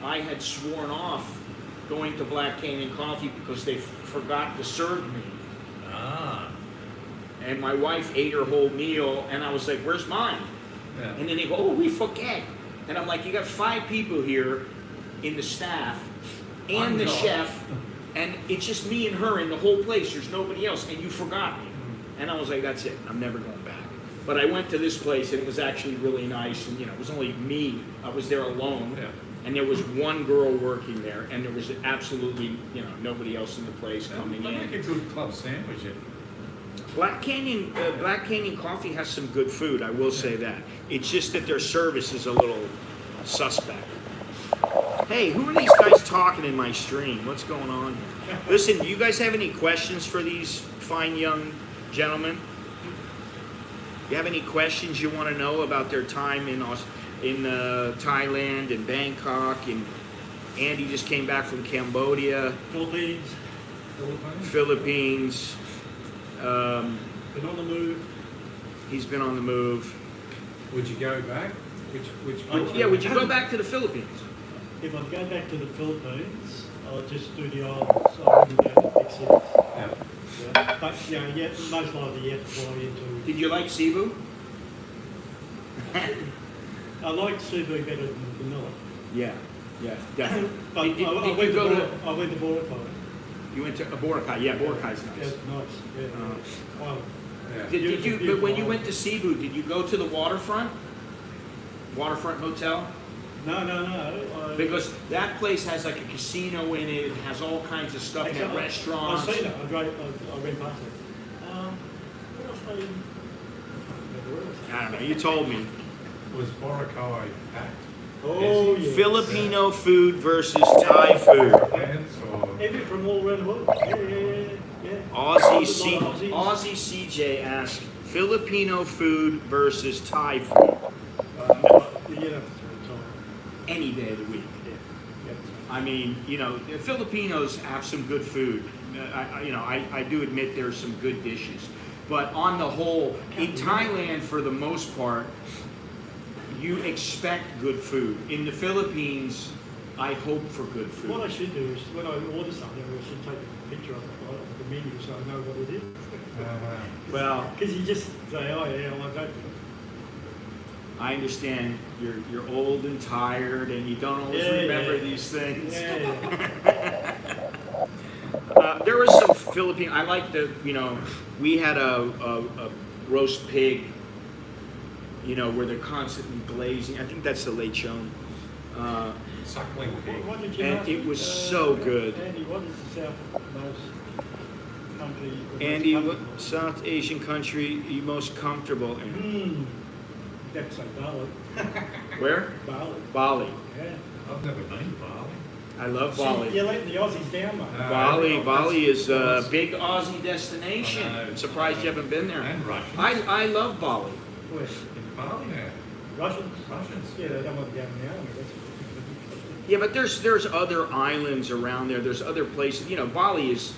I had sworn off going to Black Canyon Coffee because they forgot to serve me. Ah. And my wife ate her whole meal, and I was like, where's mine? Yeah. And then they go, oh, we forget. And I'm like, you got 5 people here in the staff and the chef, and it's just me and her in the whole place. There's nobody else, and you forgot me. And I was like, that's it. I'm never going back. But I went to this place, and it was actually really nice. And, it was only me. I was there alone. Yeah. And there was one girl working there, and there was absolutely, nobody else in the place coming They in. make a good club sandwich. Black Canyon Coffee has some good food, I will say that. It's just that their service is a little suspect. Hey, who are these guys talking in my stream? What's going on here? Listen, do you guys have any questions for these fine young gentlemen? You have any questions you want to know about their time in Thailand and Bangkok? And Andy just came back from Cambodia, Philippines. Been on the move. He's been on the move. Would you go back? Which Would you go back to the Philippines? If I go back to the Philippines, I'll just do the islands. I wouldn't go to big cities. Yeah. Yeah. But most likely you have to fly into. Did you like Cebu? I like Cebu better than Manila. Yeah, definitely. But Did you I went go to? I went to Boracay. You went to Boracay. Yeah, Boracay's Yeah, nice. it's nice. Yeah. Wow. Yeah. Did you? Beautiful But when you island. went to Cebu, did you go to the waterfront? Waterfront hotel? No. Because that place has like a casino in it. It has all kinds of stuff in it, restaurants. I've seen it. I went past it. Where else I can't remember. I don't know. You told me. Was Boracay packed? Oh, yes. Filipino food versus Thai food. Fans or Everything from all around the world. Yeah. Aussie CJ asked, Filipino food versus Thai food any day of the week. I mean, the Filipinos have some good food. I do admit there's some good dishes. But on the whole, in Thailand, for the most part, you expect good food. In the Philippines, I hope for good food. What I should do is, when I order something, I should take a picture of the menu so I know what it is. Well, Because you just say, oh yeah, I like that. I understand you're old and tired, and you don't always remember these things. Yeah. There was some Philippine. I like we had a roast pig. Where they're constantly glazing. I think that's the lechon. suckling pig. What did you And ask? it was so good. Andy, what is the southernmost country? Andy, what South Asian country are you most comfortable in? That's like Bali. Where? Bali. Bali. Yeah. I've never been to Bali. I love See, Bali. you're letting the Aussies down, mate. Bali is a big Aussie destination. I know. I'm surprised you haven't been there. And Russians. I love Bali. Where? In Bali now. Russians? Russians. Yeah, they don't want to go in the army. Yeah, but there's other islands around there. There's other places. Bali is.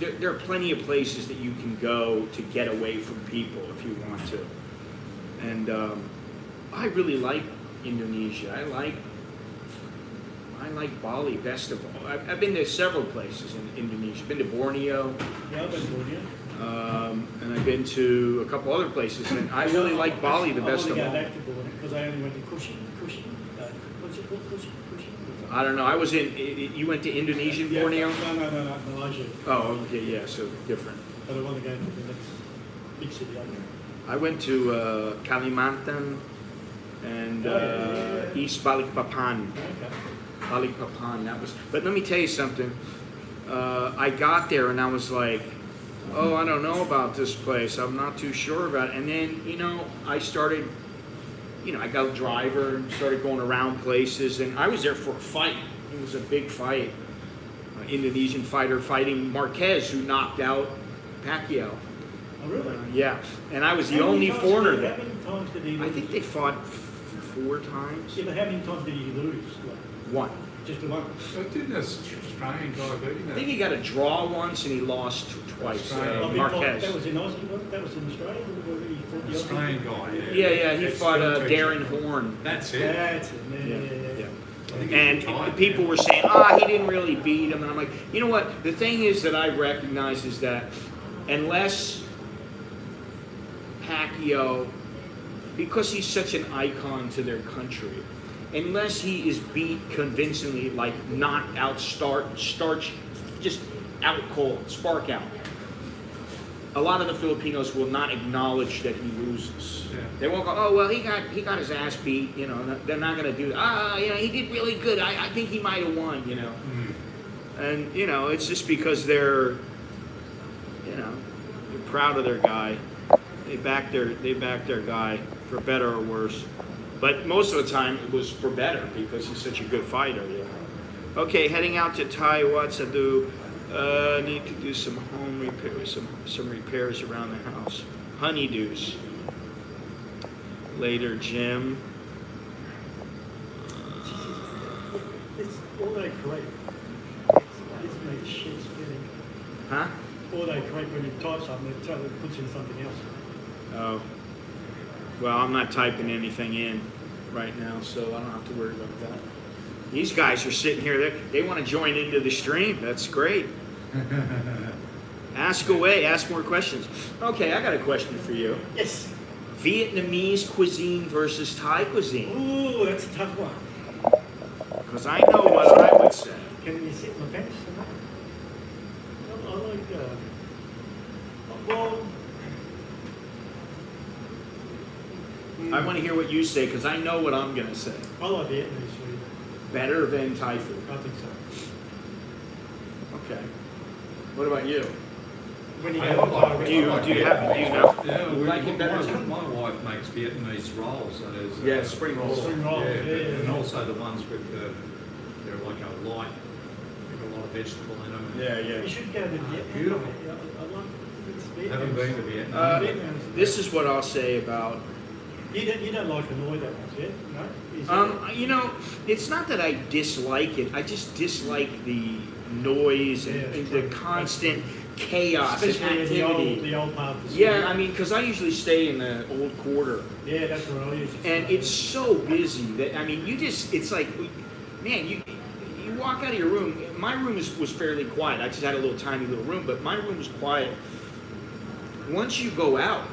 There are plenty of places that you can go to get away from people if you want to. And I really like Indonesia. I like Bali best of all. I've been to several places in Indonesia. Been to Borneo. Yeah, I've been to Borneo. And I've been to a couple other places, and I really like Bali the best of I all. want to go back to Borneo because I only went to Kuching. What's it called? Kuching? I don't know. I was in. You went to Indonesian Borneo? No, Malaysia. Oh, okay, yeah. So different. But I want to go to the next big city. I went to Kalimantan and East Balikpapan. Okay. Balikpapan. That was. But let me tell you something. I got there and I was like, oh, I don't know about this place. I'm not too sure about it. And then I started I got a driver and started going around places, and I was there for a fight. It was a big fight. Indonesian fighter fighting Marquez, who knocked out Pacquiao. Oh, really? Yeah, and I was the How many only times foreigner did he- there. How many times did he I lose? think they fought 4 times. Yeah, but how many times did he lose? Like, One. just the one? So didn't this Australian guy beat him? I think he got a draw once and he lost twice. Australian. Marquez. That was in Aussie, that was in Australia? Or he fought the Aussie? Australian guy, Yeah, he That's fought good. Darren Horn. That's it. That's it, yeah. I think he And retired, people yeah. were saying, he didn't really beat him. And I'm like, you know what? The thing is that I recognize is that unless Pacquiao, because he's such an icon to their country, unless he is beat convincingly, like knocked out, starch, just out cold, spark out, a lot of the Filipinos will not acknowledge that he loses. Yeah. They won't go, oh well, he got his ass beat. They're not going to do. He did really good. I think he might have won. And it's just because they're proud of their guy. They back their guy for better or worse. But most of the time it was for better because he's such a good fighter. Okay, heading out to Thai Wat Sadu. Need to do some home repairs, some repairs around the house. Honeydews. Later, Jim. It's auto correct. It's made shit spinning. Huh? Auto correct when you type something, it totally puts in something else. Oh. Well, I'm not typing anything in right now, so I don't have to worry about that. These guys are sitting here. They want to join into the stream. That's great. Ask away. Ask more questions. Okay, I got a question for you. Yes. Vietnamese cuisine versus Thai cuisine. Ooh, that's a tough one. Because I know what I would say. Can you sit on the bench? I like, well, I want to hear what you say because I know what I'm going to say. I like Vietnamese food. Better than Thai food. I think so. Okay. What about you? When you I go like- to Do you I like know? Yeah, You like it better too? my wife makes Vietnamese rolls. So there's, Yeah, spring rolls. Spring rolls, Yeah, yeah. and also the ones with they're like a light, with a lot of vegetable in them. Yeah. You should go to Vietnam. Beautiful. I like it's Vietnam. Haven't been to Vietnam. Vietnam's- This is what I'll say about. You don't like Hanoi that much, yeah? No? Is it- It's not that I dislike it. I just dislike the noise and, Yeah, and true. the constant chaos Especially and in activity. the old part of the city. Yeah, I mean, because I usually stay in the old quarter, Yeah, that's where I usually and stay. it's so busy that it's like, man, you walk out of your room. My room was fairly quiet. I just had a little tiny little room, but my room was quiet. Once you go out,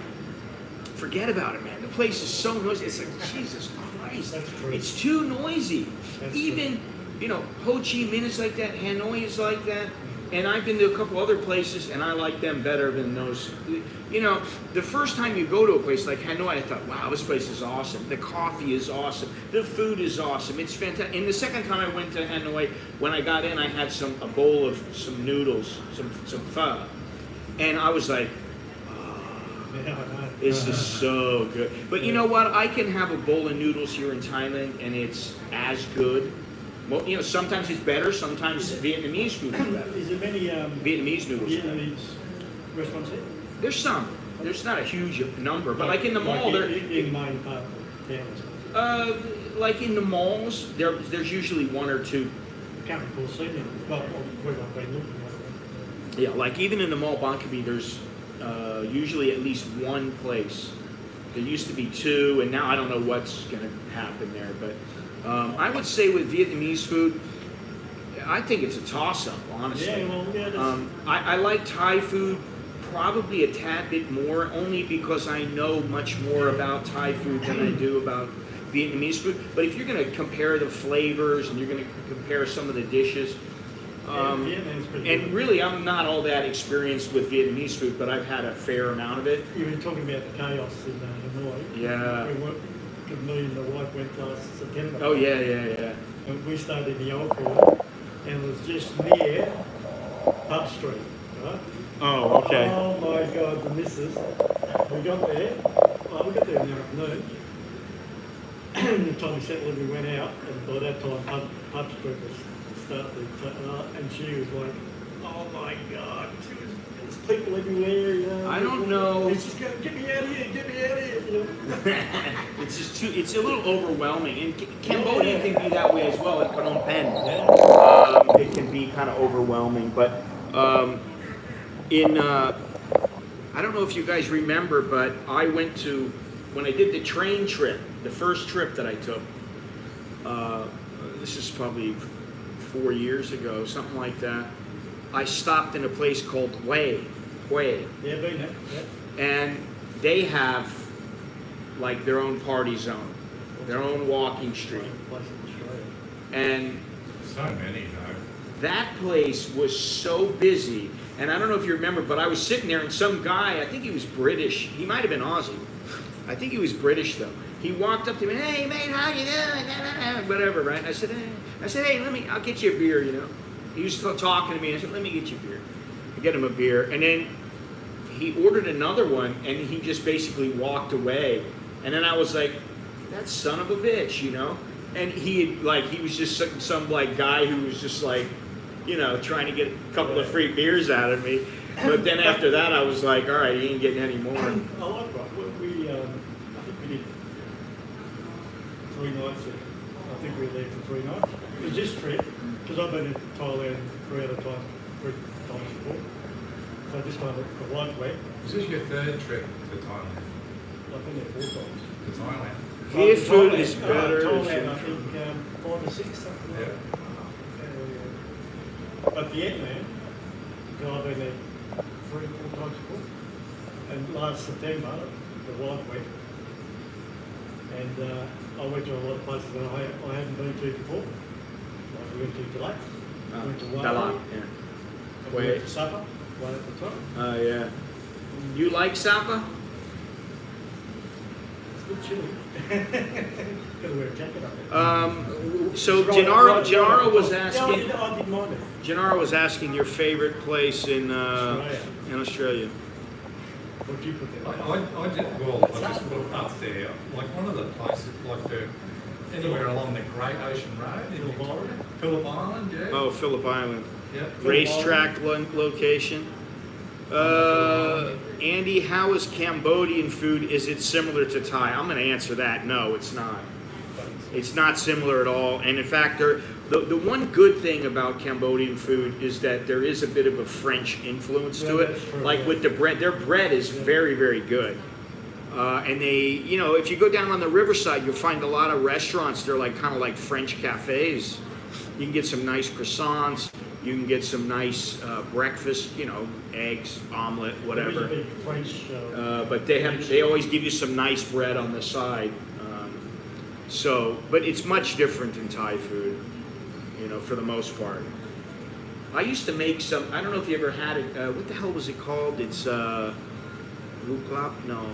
forget about it, man. The place is so noisy. It's like, Jesus Christ. That's true. It's too noisy. That's Even, Ho Chi Minh is like that. Hanoi is like that. And I've been to a couple other places, and I like them better than those. The first time you go to a place like Hanoi, I thought, wow, this place is awesome. The coffee is awesome. The food is awesome. It's fantastic. And the second time I went to Hanoi, when I got in, I had a bowl of some noodles, some pho. And I was like, Yeah, I know. this is so good. But you know what? I can have a bowl of noodles here in Thailand, and it's as good. Well, sometimes it's better. Sometimes Vietnamese food is better. Is there many Vietnamese noodles. are better. Vietnamese restaurants here? There's some. There's not a huge number, but like in the mall, like there. in the main part of the town or something. Like in the malls, there's usually one or two. I can't recall seeing it, but where I've been looking at it. Yeah, like even in the mall Bangkok, there's usually at least one place. There used to be two, and now I don't know what's going to happen there. But I would say with Vietnamese food, I think it's a toss-up, honestly. Yeah, well, yeah, that's, I like Thai food probably a tad bit more, only because I know much more about Thai food than I do about Vietnamese food. But if you're going to compare the flavors and you're going to compare some of the dishes, Vietnam's pretty and good. really I'm not all that experienced with Vietnamese food, but I've had a fair amount of it. You were talking about the chaos in Hanoi. Yeah. Me and the wife went last September. Oh yeah. And we stayed in the old quarter, and it was just near Pub Street, right? Oh, Oh my God, the missus. We got there in the afternoon, the time we settled in, we went out, and by that time, pub street was starting, and she was like, "Oh my God, there's people everywhere." You know, I don't know. It's just going, "Get me out of here, get me out of here." You know? It's just too. It's a little overwhelming, and Cambodia can be that way as well. At Phnom Penh, it can be kind of overwhelming. But I don't know if you guys remember, but I went to when I did the train trip, the first trip that I took. This is probably 4 years ago, something like that. I stopped in a place called Hue. Yeah, been there. Yeah. And they have like their own party zone, their own walking street. Place in Australia. And So many, though. that place was so busy. And I don't know if you remember, but I was sitting there and some guy, I think he was British, he might have been Aussie. I think he was British though. He walked up to me, "Hey mate, how you doing?" Whatever, right? I said, "Hey, I'll get you a beer, you know." He was talking to me, and I said, "Let me get you a beer." I get him a beer, and then he ordered another one, and he just basically walked away. And then I was like, "That son of a bitch," you know? And he was just some like guy who was just like, you know, trying to get a couple of free beers out of me. But then after that, I was like, all right, he ain't getting any more. I like that. I think we did 3 nights there. I think we were there for 3 nights. It was this trip, because I've been in Thailand 3 times before. So this one, the lightweight, Is this your third trip to Thailand? I've been there 4 times. To Thailand? Vietnamese Food is Thailand, better. Thailand, I think 5 or 6, something like Yeah. that. But Vietnam, because I've been there 3 or 4 times before. And last September, the white went. And I went to a lot of places that I hadn't been to before. Like we went to Dalat, we went to Dalat, Wai, yeah. we went to Sapa, right at the top. Oh, yeah. You like Sapa? It's a bit chilly. Gotta wear a jacket up there. So Right, Gennaro was Yeah, asking. I didn't mind it. Gennaro was asking your favorite place in Australia. Australia. What'd you put there? I just put up there, like one of the places, like anywhere along the Great Ocean Road in Phillip Victoria. Island? Phillip Island, yeah. Oh, Phillip Island. Yeah. Racetrack location. Andy, how is Cambodian food? Is it similar to Thai? I'm going to answer that. No, it's not. It's not similar at all. And in fact, the one good thing about Cambodian food is that there is a bit of a French influence to Yeah, it. that's true, Like yeah. with the bread, their bread is very, very good. And they, you know, if you go down on the riverside, you'll find a lot of restaurants. They're like kind of like French cafes. You can get some nice croissants. You can get some nice breakfast, you know, eggs, omelet, whatever. There is a big French. But they always give you some nice bread on the side. But it's much different than Thai food, you know, for the most part. I used to make some. I don't know if you ever had it. What the hell was it called? It's Luklak? No.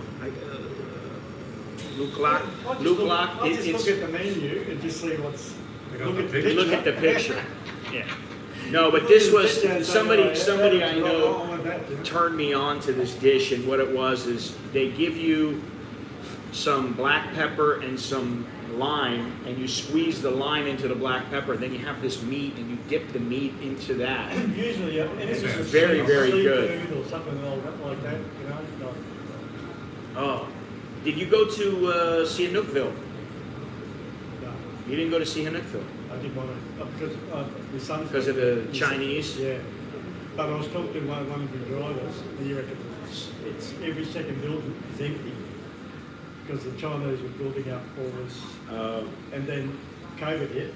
Luklak. Luklak. I just look at the menu and just see what's. They got the picture. Look at the picture. Yeah. No, but this was somebody I know turned me on to this dish, and what it was is they give you some black pepper and some lime, and you squeeze the lime into the black pepper. Then you have this meat, and you dip the meat into that. Usually, and it's It's just very, very good. seafood or something like that, you know. Like, Oh, did you go to Sihanoukville? no, You didn't go to Sihanoukville I didn't want to because the son. because of the Chinese. Yeah, but I was talking to one of the drivers, and he reckoned it's every second building is empty because the Chinese were building up all this, and then COVID hit,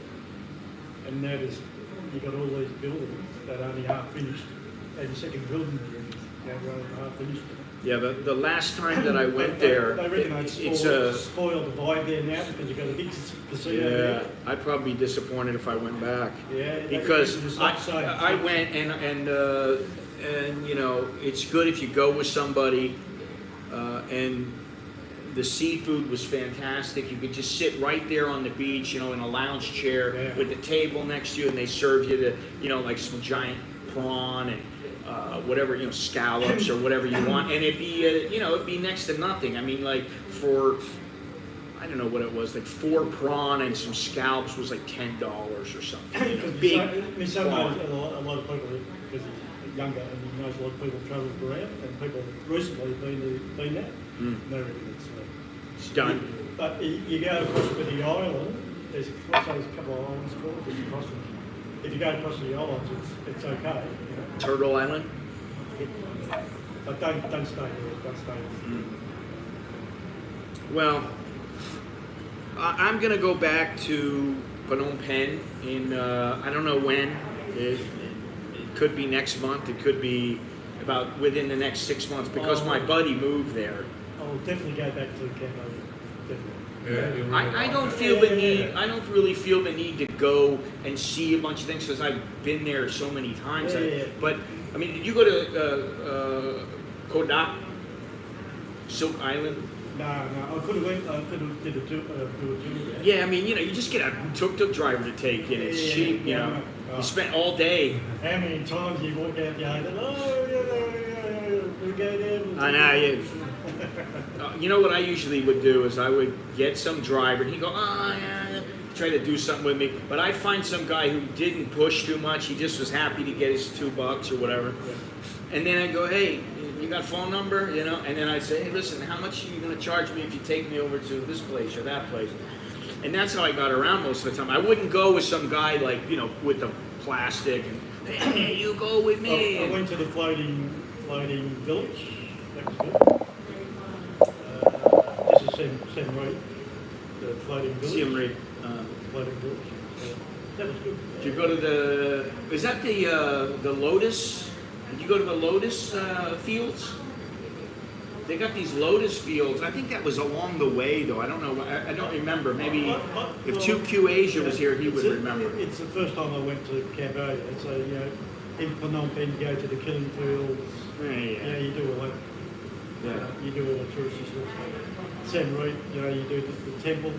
and now you got all these buildings that are only half finished. Every second building is only half finished. Yeah, the last time that I went there, They reckon it's they'd spoil the vibe there now because you've got a big casino yeah, there. I'd probably be disappointed if I went back. Yeah, Because it's not safe. I went and you know, it's good if you go with somebody and the seafood was fantastic. You could just sit right there on the beach, you know, in a lounge chair Yeah. with the table next to you, and they serve you the, you know, like some giant prawn and whatever, you know, scallops or whatever you want, and it'd be you know, it'd be next to nothing. I mean, like for I don't know what it was, like 4 prawn and some scallops was like $10 or something. Because Big my son knows prawn. a lot of people, because he's younger, and he knows a lot of people travel around, and people recently have been there. No, it's It's done. But you go across to the island, there's a couple of islands called, just across them. If you go across the islands, it's okay. You know. Turtle Island? But don't stay there, don't stay there. Well, I'm going to go back to Phnom Penh in, I don't know when. It could be next month. It could be about within the next 6 months because my buddy moved there. I'll definitely go back to Cambodia. Definitely. Yeah, I don't feel the need. I don't really feel the need to go and see a bunch of things because I've been there so many times. Yeah. But I mean, did you go to Kodak, Silk Island? No, I could have went. I could have did a tour. Yeah, I mean, you know, you just get a tuk-tuk driver to take it. It's Yeah, cheap, you yeah. know. You spent all day. How many times you walk out the island? We go there. I know. You know what I usually would do is I would get some driver and he'd go, oh, yeah, try to do something with me. But I'd find some guy who didn't push too much. He just was happy to get his $2 or whatever. And then I'd go, hey, you got a phone number? You know? And then I'd say, hey, listen, how much are you going to charge me if you take me over to this place or that place? And that's how I got around most of the time. I wouldn't go with some guy like, you know, with the plastic and, hey, you go with me. I went to the floating village. That was good. Just a Siem Reap, the floating village. Siem Reap. Floating village. That was good. Did you go to the? Is that the lotus? Did you go to the lotus fields? They got these lotus fields. I think that was along the way, though. I don't know. I don't remember. Maybe if 2Q Asia was here, he would remember. It's the first time I went to Cambodia. So you know, in Phnom Penh, you go to the killing fields. Yeah. You know, you do all that. Yeah. You do all the touristy stuff. Siem Reap, you know, you do the temples.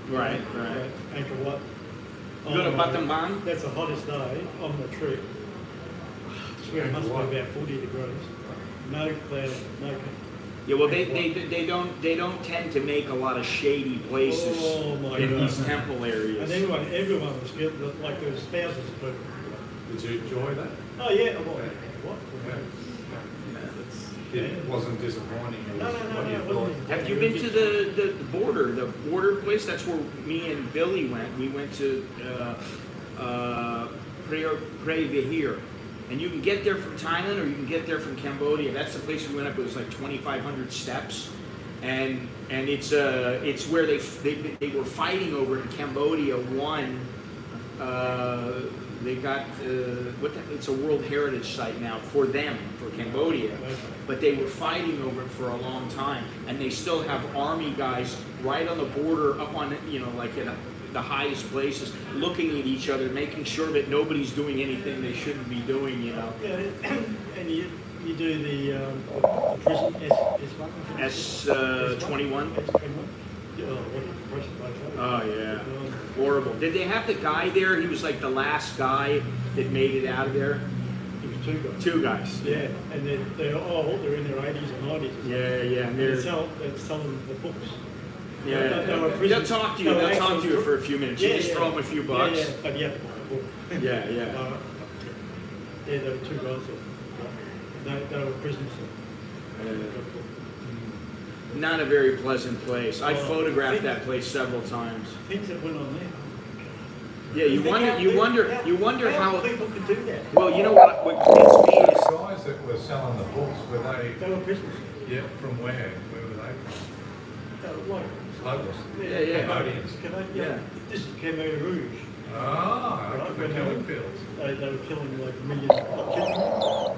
Right. Angkor Wat. You go to Battambang? That's the hottest day on the trip. I swear it must be about 40 degrees. No cloud, no. Yeah. Well, they don't tend to make a lot of shady places Oh my in God. these temple areas. And everyone was good. Like there was thousands of people. Did you enjoy that? Oh yeah. Well, what? It wasn't disappointing. It No, was no, what you it thought. wasn't. Have you been to the border place? That's where me and Billy went. We went to Prey Vihir. And you can get there from Thailand or you can get there from Cambodia. That's the place we went up. It was like 2,500 steps. And it's where they were fighting over in Cambodia. They got it's a World Heritage Site now for them, for Cambodia, but they were fighting over it for a long time, and they still have army guys right on the border, up on like at the highest places, looking at each other, making sure that nobody's doing anything they shouldn't be doing. Yeah, and you do the prison S-21. Oh yeah, horrible. Did they have the guy there? He was like the last guy that made it out of there. It was two guys. Two guys. Yeah, and they're old. They're in their 80s and 90s. Yeah. And They're selling the books. Yeah, They were they'll prisoners. talk to you. They'll talk to you for a few minutes. You just throw them a few bucks. Yeah, but yeah, book. Yeah. Yeah, there were two guys that they were prisoners. Not a very pleasant place. I Well, photographed that place several times. Things that went on there. Yeah, you wonder how how. people could do that. Well, you know what gets me The is guys that were selling the books, were they? They were prisoners. Yeah, from where? Where were they from? They were like, Locals. Yeah. Cambodians. Yeah. This is Khmer Rouge. Ah, Right, the when killing fields. They were killing like millions. Not killing.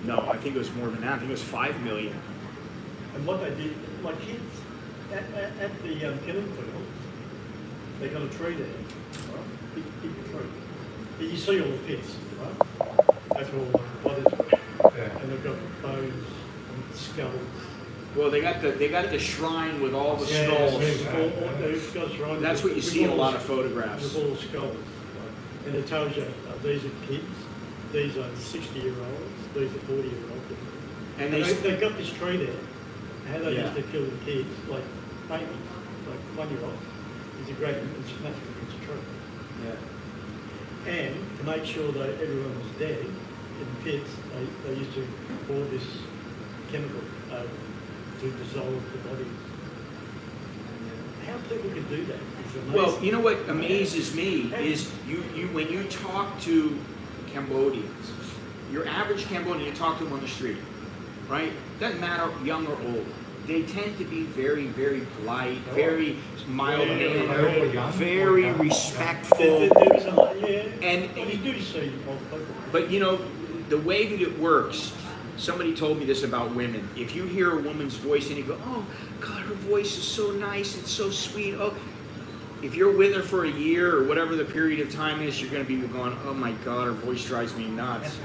no. I think it was more than that. I think it was 5 million. And what they did, like kids, at the killing field, they got a tree there, right? Big tree. You see all the pits, right? That's all the bodies. Yeah. And they've got bones and skulls. Well, they got the shrine with all the Yeah, skulls. they've got a shrine That's what you with see in a all lot the- of photographs. With all the skulls. Right? And it tells you these are kids, these are 60-year-olds, these are 40-year-olds. And They got this tree there. How they Yeah. used to kill the kids, like babies, like 1-year-old, is a great international trip. Yeah. And to make sure that everyone was dead in the pits, they used to pour this chemical to dissolve the bodies. How people can do that is amazing. Well, you know what amazes me is you when you talk to Cambodians, your average Cambodian, you talk to them on the street, right? Doesn't matter, young or old. They tend to be very, very polite, very mild-mannered, very respectful. There is a lot, yeah. And you do see old people. But you know, the way that it works, somebody told me this about women. If you hear a woman's voice and you go, oh, God, her voice is so nice, it's so sweet. Oh, if you're with her for a year or whatever the period of time is, you're going to be going, oh my God, her voice drives me nuts.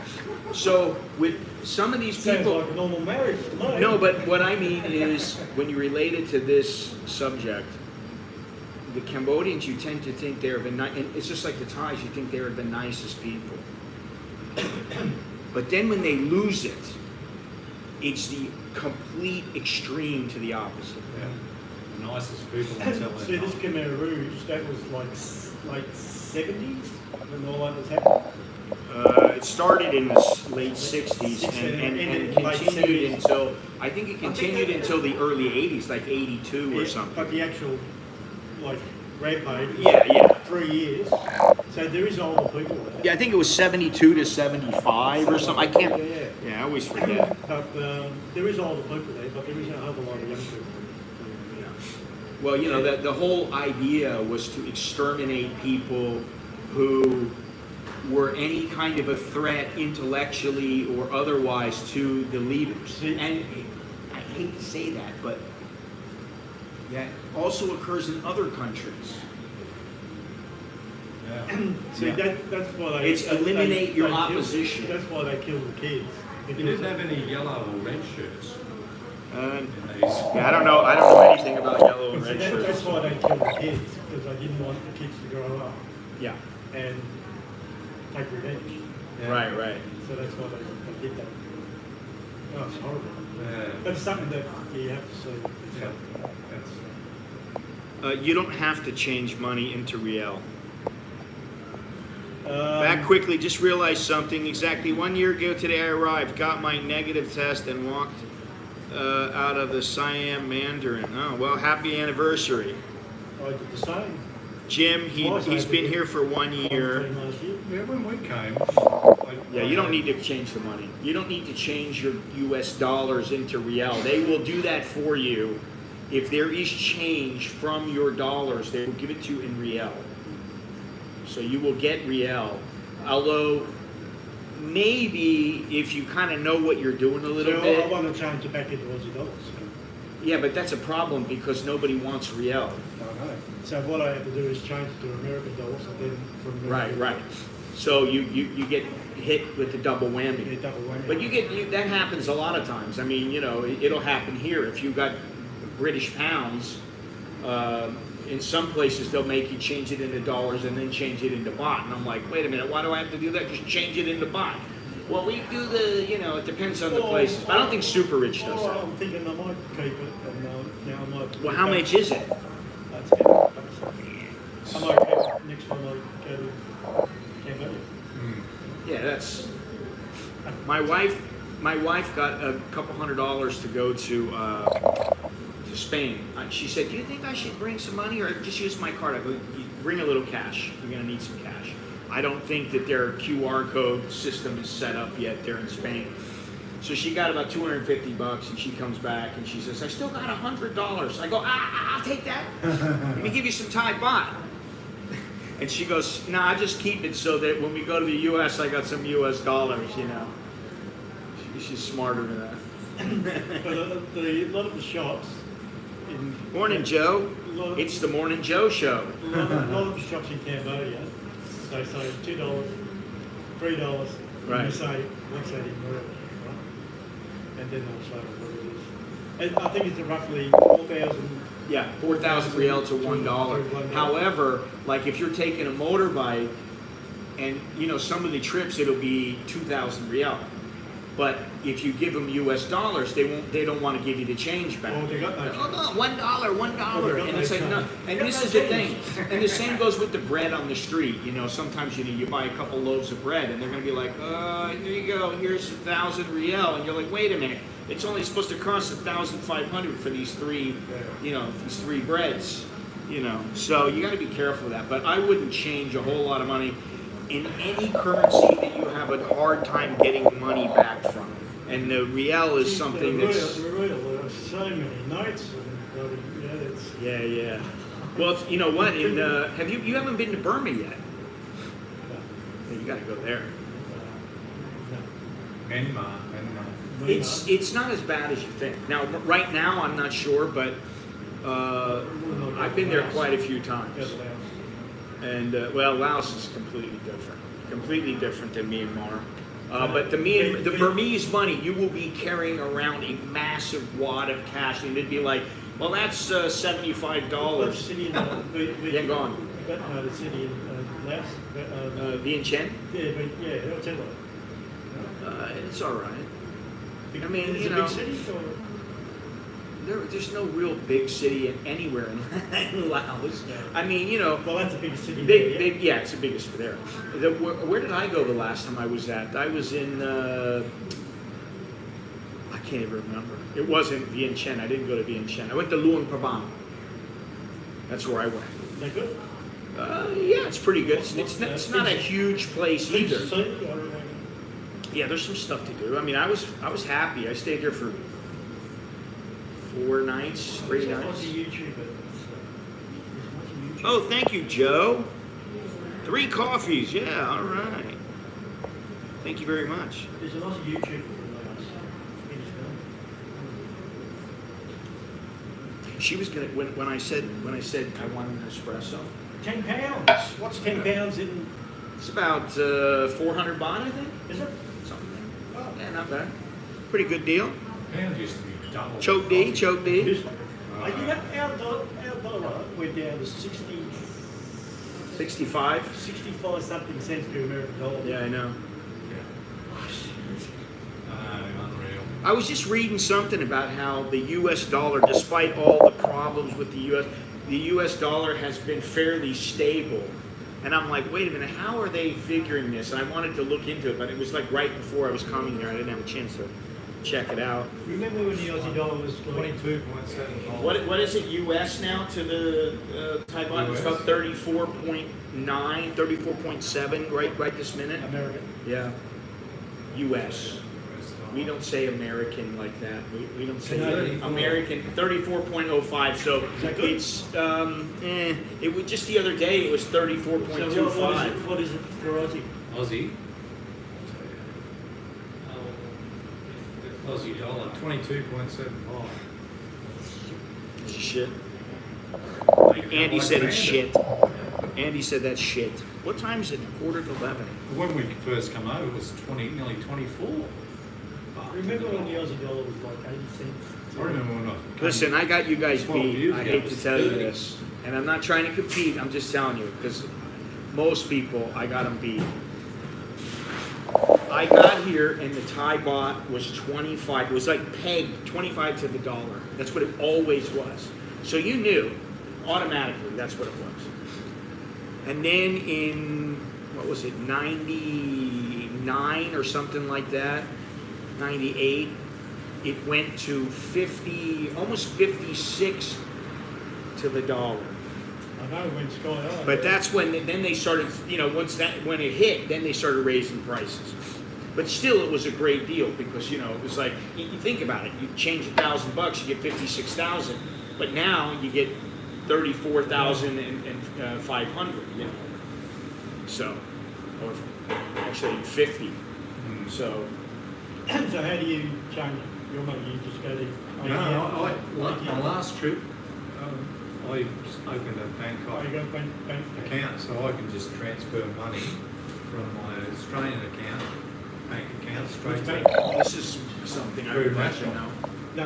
So with some of these people... Sounds like a normal marriage to me. No, but what I mean is, when you relate it to this subject, the Cambodians, you tend to think they're the nice, and it's just like the Thais, you think they're the nicest people. But then when they lose it, it's the complete extreme to the opposite. Yeah. The nicest people until they're See, this not. Khmer Rouge, that was like late 70s when all that was happening. It started in the late 60s and continued until, I think it continued until the early 80s, like 82 or something. But the actual, like, rampage was Yeah. 3 years. So there is older people there. Yeah, I think it was 72 to 75 or something. I can't, yeah, I always forget. But there is older people there, but there is a whole lot of young people. Well, you know, the whole idea was to exterminate people who were any kind of a threat intellectually or otherwise to the leaders. And I hate to say that, but that also occurs in other countries. Yeah. See, Yeah. that's why they... It's eliminate your kill- opposition. That's why they kill the kids. You didn't have any yellow or red shirts in these. Yeah, I don't know anything about yellow and red That's shirts. why they killed the kids, because they didn't want the kids to grow up Yeah, and take revenge. Yeah. right. So that's why they did that. Oh, it's horrible. Yeah. But it's something that you have to see. Yeah. That's, You don't have to change money into riel. Um, Back quickly, just realized something. Exactly 1 year ago today I arrived, got my negative test and walked out of the Siam Mandarin. Oh, well, happy anniversary. I did the same. Jim, he's been here for 1 year. Last year. yeah, when we came. Yeah, you don't need to change the money. You don't need to change your US dollars into riel. They will do that for you. If there is change from your dollars, they will give it to you in riel. So you will get riel. Although, maybe if you kind of know what you're doing a little So I bit. want to change it back into Aussie dollars. Yeah, but that's a problem because nobody wants riel. I know. So what I have to do is change it to American dollars and then from Right. So you get hit with the double whammy. Yeah, double whammy. But that happens a lot of times. I mean, you know, it'll happen here. If you got British pounds, in some places they'll make you change it into dollars and then change it into baht. And I'm like, wait a minute, why do I have to do that? Just change it into baht. Well, we do it depends on the places. But I don't think super rich does that. I'm thinking I might keep it and now I might... Well, how much is it? That's $10. I might keep it next time I go to Cambodia. Yeah, that's... My wife got a couple $100 to go to Spain. She said, do you think I should bring some money or just use my card? I go, bring a little cash. You're going to need some cash. I don't think that their QR code system is set up yet there in Spain. So she got about $250 and she comes back and she says, I still got $100. I go, I'll take that. Let me give you some Thai baht. And she goes, nah, just keep it so that when we go to the U.S., I got some U.S. dollars, you know. She's smarter than that. But a lot of the shops in... Morning, Joe. It's the Morning Joe show. A lot of the shops in Cambodia, they say $2, $3, Right. and you say, what's that in real, right? And then they'll say what it is. And I think it's roughly 4,000. Yeah, 4,000 riel to $1. However, like if you're taking a motorbike, and you know some of the trips it'll be 2,000 riel. But if you give them U.S. dollars, they don't want to give you the change back. Well, they got no Oh, no, $1, $1, got and it's no like no. change. And Got this no is the change. thing. And the same goes with the bread on the street. You know, sometimes you buy a couple loaves of bread, and they're gonna be like, here you go, here's 1,000 riel, and you're like, wait a minute, it's only supposed to cost 1,500 for these three, these three breads. You know, so you got to be careful of that. But I wouldn't change a whole lot of money in any currency that you have a hard time getting money back from. And the riel is something that's The real, there are so many notes. yeah. Well, you know what? In have you haven't been to Burma yet? You got to go there. Myanmar. It's not as bad as you think. Now, right now, I'm not sure, but I've been there quite a few times. And well, Laos is completely different than Myanmar. But the Burmese money, you will be carrying around a massive wad of cash, and it'd be like, well, that's $75. What city in Yeah, go on. the city in Laos? Vientiane? Yeah, what's that like? It's all right. I mean, Is you it a know, big city or? there's no real big city anywhere in Laos. Yeah. I mean, you know, Well, that's the biggest city. big, yeah, it's the biggest for there. Where did I go the last time I was at? I was in, I can't even remember. It wasn't Vientiane. I didn't go to Vientiane. I went to Luang Prabang. That's where I went. Is that good? Yeah, it's pretty good. It's not a huge place Things either. to see, I don't know. Yeah, there's some stuff to do. I mean, I was happy. I stayed there for 4 nights, 3 There's nights. a YouTuber. There's a YouTuber. Oh, thank you, Joe. 3 coffees. Yeah, all right. Thank you very much. There's a lot of YouTubers from Laos. She was gonna when I said I wanted an espresso. £10. What's £10 in? It's about 400 baht, I think. Is it? Something. Oh. Yeah, not bad. Pretty good deal. Pound used to be double. Choke D. You know, our dollar went down to 65. 65 something cents to American dollar. Yeah, I know. Unreal. I was just reading something about how the U.S. dollar, despite all the problems with the U.S. dollar has been fairly stable. And I'm like, wait a minute, how are they figuring this? And I wanted to look into it, but it was like right before I was coming here. I didn't have a chance to check it out. Remember when the Aussie dollar was 22.75. What is it U.S. now to the Thai baht? It's about 34.9, 34.7 right this minute. American? Yeah. U.S. We don't say American like that. We don't say Canadian. American. 34.05. So that good? it's it was just the other day. It was 34.25. So what is it for Aussie? Aussie. Aussie dollar, 22.75. Shit. Andy said it's shit. Andy said that's shit. What time is it? 11:15. When we first come over, it was nearly 24. Remember when the Aussie dollar was like 80 cents? I remember when I Listen, I got you guys 12 beat. years I ago, hate it to was tell you 30. this, and I'm not trying to compete. I'm just telling you because most people I got them beat. I got here and the Thai baht was 25. It was like pegged 25 to the dollar. That's what it always was. So you knew automatically that's what it was. And then in what was it, 99 or something like that, 98. It went to 50, almost 56 to the dollar. I know, it went sky high. But that's when then they started, when it hit, then they started raising prices. But still, it was a great deal because, it was like, you think about it, you change $1,000, you get 56,000, but now you get 34,500, So, or actually 50. So. So how do you change your money? You just go to... my last trip, I opened a Bangkok You go bank account so I can just transfer money from my Australian bank account straight Which to... bank? This is something I Very would like to rational. know. No,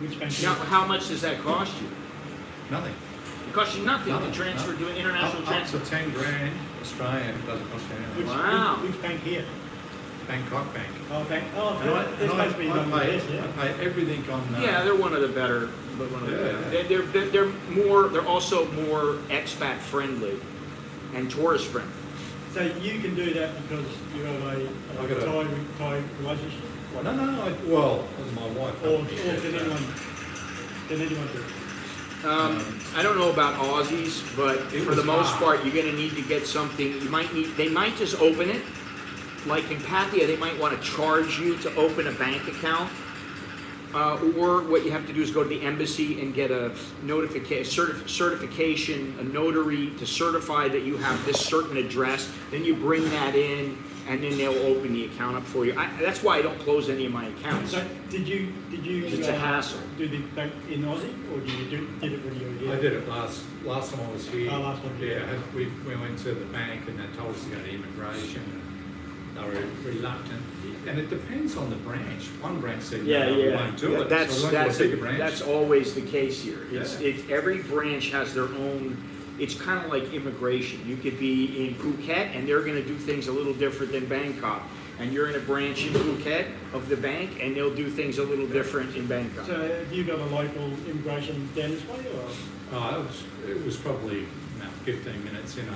which bank? Now, how much does that cost you? Nothing. It costs you nothing to transfer, do an international Up transfer. to 10 grand Australian, it doesn't cost you anything. Wow. Which bank here? Bangkok Bank. Oh, okay. Oh, And it's supposed to be I Bangladesh, pay, yeah. I pay everything on. Yeah, they're one of the better. But one of the Yeah. better. They're more. They're also more expat friendly and tourist friendly. So you can do that because you have a I got a- Thai relationship? No, well, it was my wife. Or can anyone do it? I don't know about Aussies, but It for was the most hard. part, you're going to need to get something. You might need. They might just open it. Like in Pattaya, they might want to charge you to open a bank account. Or what you have to do is go to the embassy and get a certification, a notary to certify that you have this certain address. Then you bring that in, and then they'll open the account up for you. That's why I don't close any of my accounts. So did you It's a hassle. do the bank in Aussie, or did it when you were here? I did it last time I was here. Oh, last time. Yeah, we went to the bank and they told us to go to immigration. And they were reluctant, and it depends on the branch. One branch said, Yeah, no, we yeah. won't do it. That's so we went that's to a bigger branch. that's always the case here. Yeah. It's every branch has their own. It's kind of like immigration. You could be in Phuket and they're going to do things a little different than Bangkok. And you're in a branch in Phuket of the bank and they'll do things a little different in Bangkok. So have you got a local immigration down this way, or? It was probably about 15 minutes in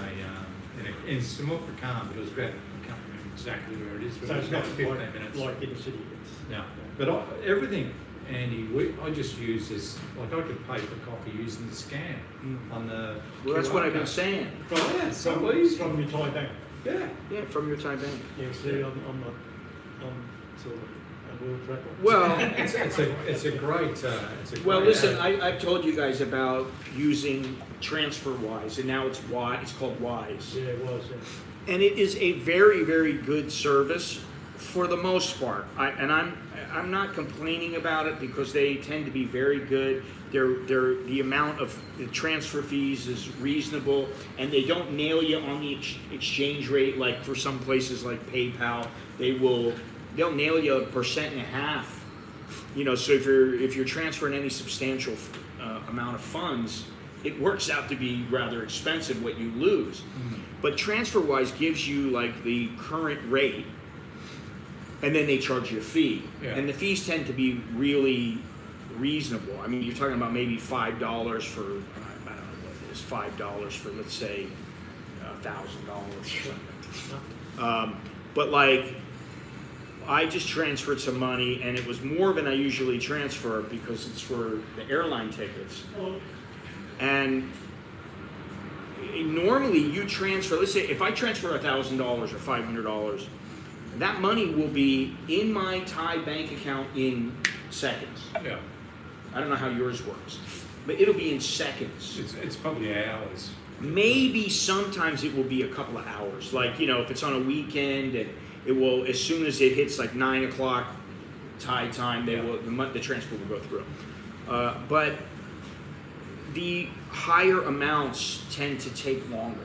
in Samut Prakan, but it was about, I can't remember exactly where it is, but So it was it's about not 15 like, minutes. like in the city. It's, Yeah, but everything, Andy, I just use this, like I could pay for coffee using the scan on the Well, that's what QR I've been code. saying. Yeah, so from, easy. from your Thai bank. Yeah. Yeah, from your Thai bank. Yeah, see, I'm not, I'm sort of a world traveller. Well, It's a great, it's a well, great listen, app. I've told you guys about using TransferWise, and now it's It's called Wise. Yeah, it was, yeah. And it is a very, very good service for the most part. I'm not complaining about it because they tend to be very good. The amount of the transfer fees is reasonable, and they don't nail you on the exchange rate like for some places like PayPal. They'll nail you 1.5%. You know, so if you're transferring any substantial amount of funds, it works out to be rather expensive what you lose. But TransferWise gives you like the current rate, and then they charge you a fee. Yeah. And the fees tend to be really reasonable. I mean, you're talking about maybe $5 for, I don't know what it is, $5 for, let's say, $1,000 or something. But like, I just transferred some money, and it was more than I usually transfer because it's for the airline tickets. And normally you transfer, let's say if I transfer $1,000 or $500, that money will be in my Thai bank account in seconds. Yeah, I don't know how yours works, but it'll be in seconds. it's probably hours. Maybe sometimes it will be a couple of hours. Like, you know, if it's on a weekend, and it will, as soon as it hits like 9 o'clock Thai time, the transfer will go through. But the higher amounts tend to take longer.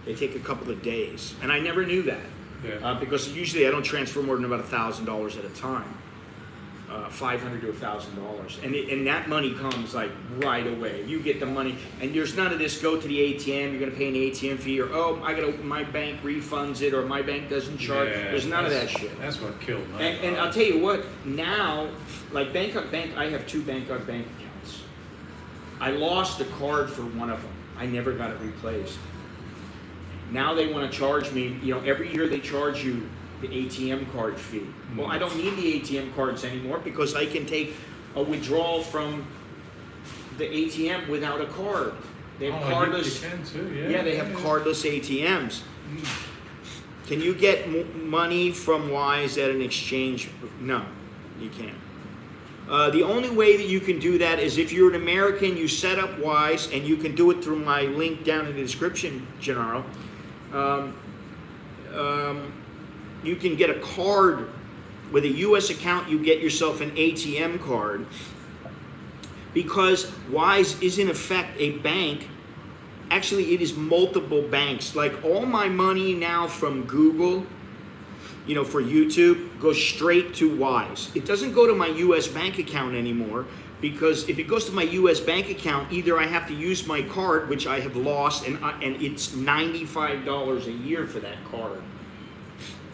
They take a couple of days, and I never knew that. Yeah. Because usually I don't transfer more than about $1,000 at a time, $500 to $1,000, and that money comes like right away. You get the money, and there's none of this. Go to the ATM. You're going to pay an ATM fee, or my bank refunds it, or my bank doesn't charge. Yeah, There's none of that shit. That's what killed me. And I'll tell you what. Now, like Bangkok Bank, I have 2 Bangkok Bank accounts. I lost the card for one of them. I never got it replaced. Now they want to charge me, you know, every year they charge you the ATM card fee. Well, I don't need the ATM cards anymore because I can take a withdrawal from the ATM without a card. They have cardless. You can too, yeah. Yeah, they have cardless ATMs. Can you get money from Wise at an exchange? No, you can't. The only way that you can do that is if you're an American, you set up Wise, and you can do it through my link down in the description, Gennaro. You can get a card with a U.S. account. You get yourself an ATM card because Wise is in effect a bank. Actually, it is multiple banks. Like all my money now from Google, you know, for YouTube, goes straight to Wise. It doesn't go to my U.S. bank account anymore because if it goes to my U.S. bank account, either I have to use my card, which I have lost, and it's $95 a year for that card.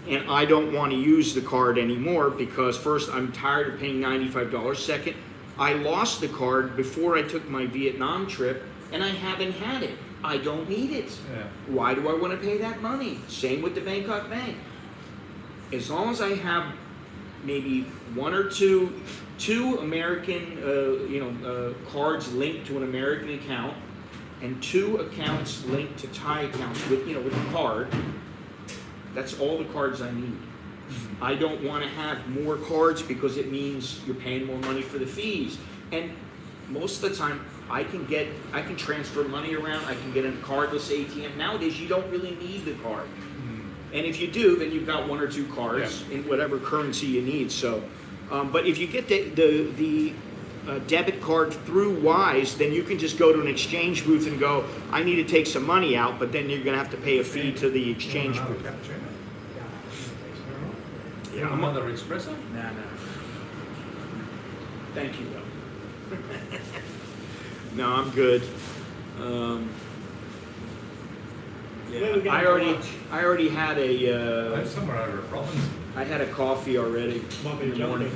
and I don't want to use the card anymore because first, I'm tired of paying $95. Second, I lost the card before I took my Vietnam trip, and I haven't had it. I don't need it. Yeah. Why do I want to pay that money? Same with the Bangkok Bank. As long as I have maybe one or two American cards linked to an American account and 2 accounts linked to Thai accounts with the card, that's all the cards I need. I don't want to have more cards because it means you're paying more money for the fees. And most of the time, I can transfer money around. I can get a cardless ATM. Nowadays, you don't really need the card. And if you do, then you've got 1 or 2 cards in whatever currency you need. So, but if you get the debit card through Wise, then you can just go to an exchange booth and go, I need to take some money out, but then you're going to have to pay a fee to the exchange booth. Yeah, another espresso? No. Thank you, though. No, I'm good. I already had That's somewhere over at Robinson. I had a coffee already Might be in the jumping. morning.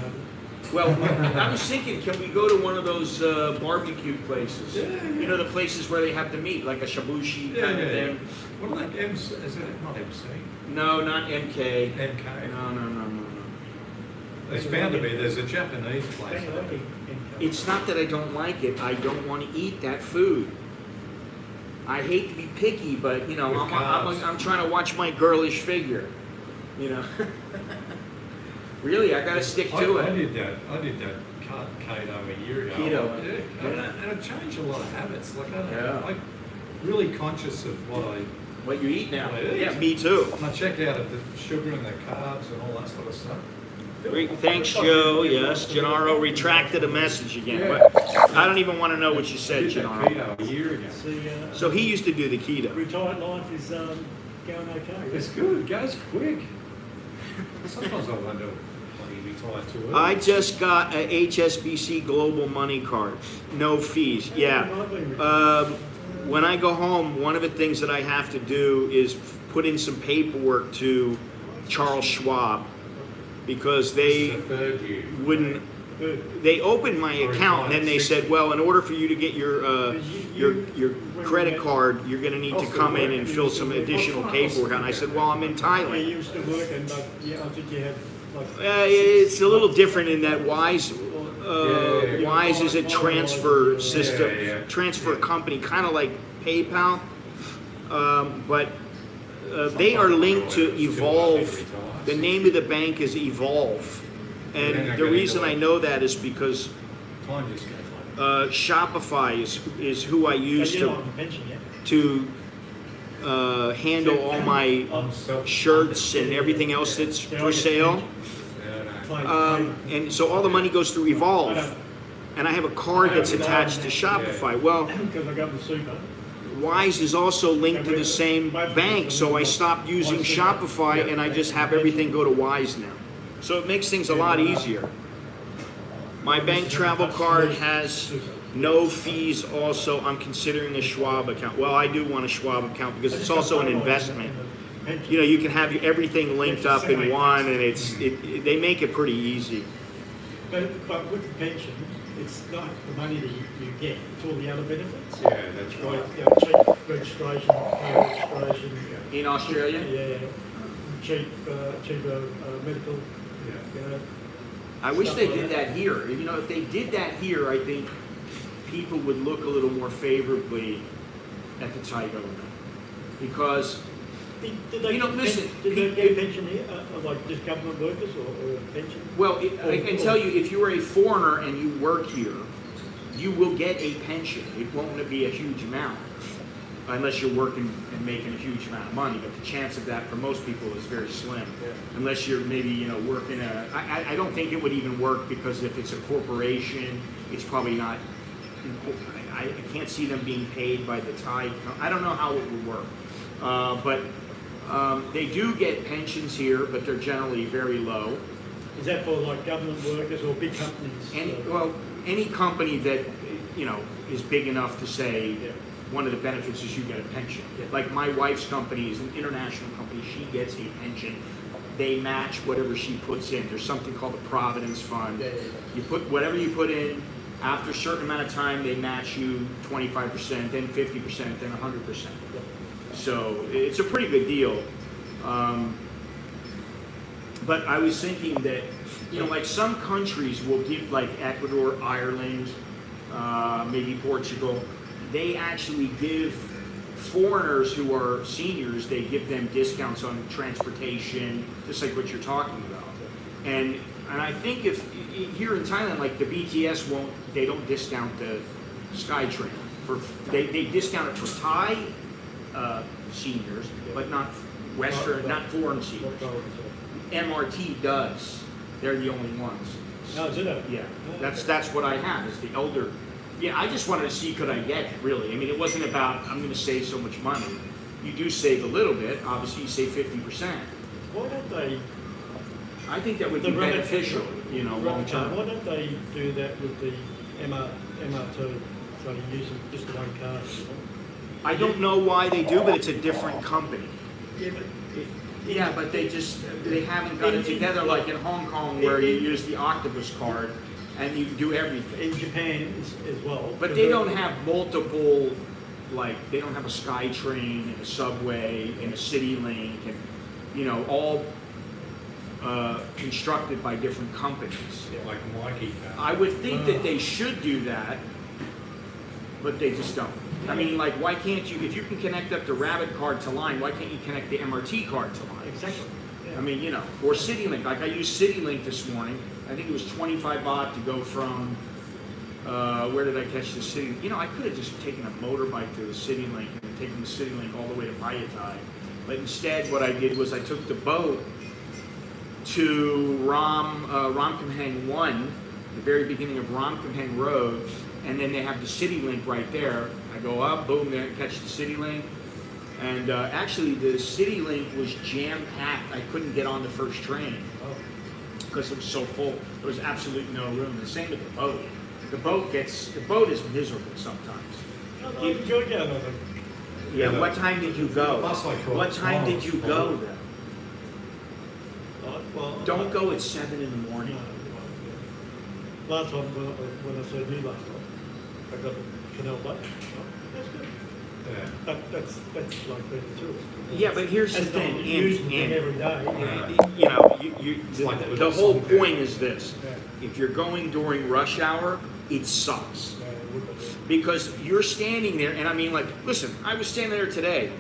Well, I was thinking, can we go to one of those barbecue places? Yeah. You know, the places where they have the meat, like a shabushi kind of thing. What are they? Is it not MC? No, not MK. MK. No. There's bound to be. There's a Japanese place. It's not that I don't like it. I don't want to eat that food. I hate to be picky, but you know, With I'm trying to watch my girlish figure. You know. Really, I got to stick to I it. did that keto a year ago. Keto. Yeah. And it changed a lot of habits. Like Yeah. I'm really conscious of What you eat now? What I eat. Yeah, me too. I check out of the sugar and the carbs and all that sort of stuff. Great, thanks, Joe. Yes, Gennaro retracted a message again, Yeah. but I don't even want to know what you I said, did that Gennaro. keto a year ago. So he used to do the keto. Retired life is going okay. It's good. It goes quick. Sometimes I wonder when he retired too early. I just got a HSBC Global Money Card, no fees. Yeah. When I go home, one of the things that I have to do is put in some paperwork to Charles Schwab because they It's the third year. wouldn't. They opened my account and then they said, well, in order for you to get your credit card, you're going to need to come in and fill some additional paperwork out. And I said, well, I'm in You Thailand. used to work and I think you had like... It's a little different in that Wise Yeah. Wise is a transfer system, Yeah. transfer company, kind of like PayPal, but they are linked to Evolve. The name of the bank is Evolve, and the reason I know that is because Time just goes like Shopify is who I use You're not on the pension yet. to handle all my shirts and everything else that's for sale. And so all the money goes through Evolve, and I have a card that's attached to Shopify. Well, Because I got the super. Wise is also linked to the same bank, so I stopped using Shopify and I just have everything go to Wise now. So it makes things a lot easier. My bank travel card has no fees also. I'm considering a Schwab account. Well, I do want a Schwab account because it's also an investment. You know, you can have everything linked up in one, and they make it pretty easy. But with the pension, it's not the money that you get, it's all the other benefits. Yeah, that's right. Like, cheap registration, car registration. In Australia? Yeah. Cheaper medical. Yeah. I wish they did that here. You know, if they did that here, I think people would look a little more favorably at the Thai government. Because, Did they, you know, listen, Did they get a pension here, like just government workers or pension? well, I can tell you, if you're a foreigner and you work here, you will get a pension. It won't be a huge amount, unless you're working and making a huge amount of money. But the chance of that for most people is very slim, unless you're maybe, you know, working I don't think it would even work because if it's a corporation, it's probably not. I can't see them being paid by the Thai. I don't know how it would work, but they do get pensions here, but they're generally very low. Is that for like government workers or big companies? Any company that, you know, is big enough to say one of the benefits is you get a pension. Yeah. Like my wife's company is an international company. She gets a pension. they match whatever she puts in. There's something called the Providence Fund. Yeah. You put whatever you put in, after a certain amount of time, they match you 25%, then 50%, then 100%. So it's a pretty good deal. But I was thinking that, like some countries will give, like Ecuador, Ireland, maybe Portugal, they actually give foreigners who are seniors, they give them discounts on transportation, just like what you're talking about. And I think if here in Thailand, like the BTS they don't discount the SkyTrain. They discount it for Thai seniors, but not Western, not foreign seniors. MRT does. They're the only ones. Oh, is it? Yeah, that's what I have, is the elder. Yeah, I just wanted to see, could I get it, really. I mean, it wasn't about, I'm going to save so much money. You do save a little bit. Obviously, you save 50%. Why don't they... I think that would be beneficial, long term. Why don't they do that with the MR2, so you use just the one car? I don't know why they do, but it's a different company. Yeah, but... Yeah, but they haven't got it together like in Hong Kong, where you use the octopus card and you do everything. In Japan as well. But they don't have multiple, like, they don't have a SkyTrain and a subway and a CityLink and, all constructed by different companies. Like Mikey. I would think that they should do that, but they just don't. I mean, like, why can't you, if you can connect up the Rabbit card to Line, why can't you connect the MRT card to Line? Exactly. Yeah. I mean, or CityLink. Like, I used CityLink this morning. I think it was 25 baht to go from, where did I catch the city? I could have just taken a motorbike to the CityLink and taken the CityLink all the way to Payatai. But instead, what I did was I took the boat to Ramkhamhaeng 1, the very beginning of Ramkhamhaeng Road, and then they have the CityLink right there. I go up, boom, there, catch the CityLink. And actually, the CityLink was jam-packed. I couldn't get on the first train because it was so full. There was absolutely no room. The same with the boat. The boat is miserable sometimes. You enjoy going on them. Yeah, what time did you go? Bus I caught What time did you go then? Well, Don't go at 7 in the morning. Last time when I saw you last time, I got the canal boat. That's good. Yeah. That's like being a tourist. Yeah, but here's the As thing, long as you use them Andy, every day. like the with whole some- point is this. Yeah. If you're going during rush hour, it sucks. Yeah, it would be. Because you're standing there, and I mean, like, listen, I was standing there today,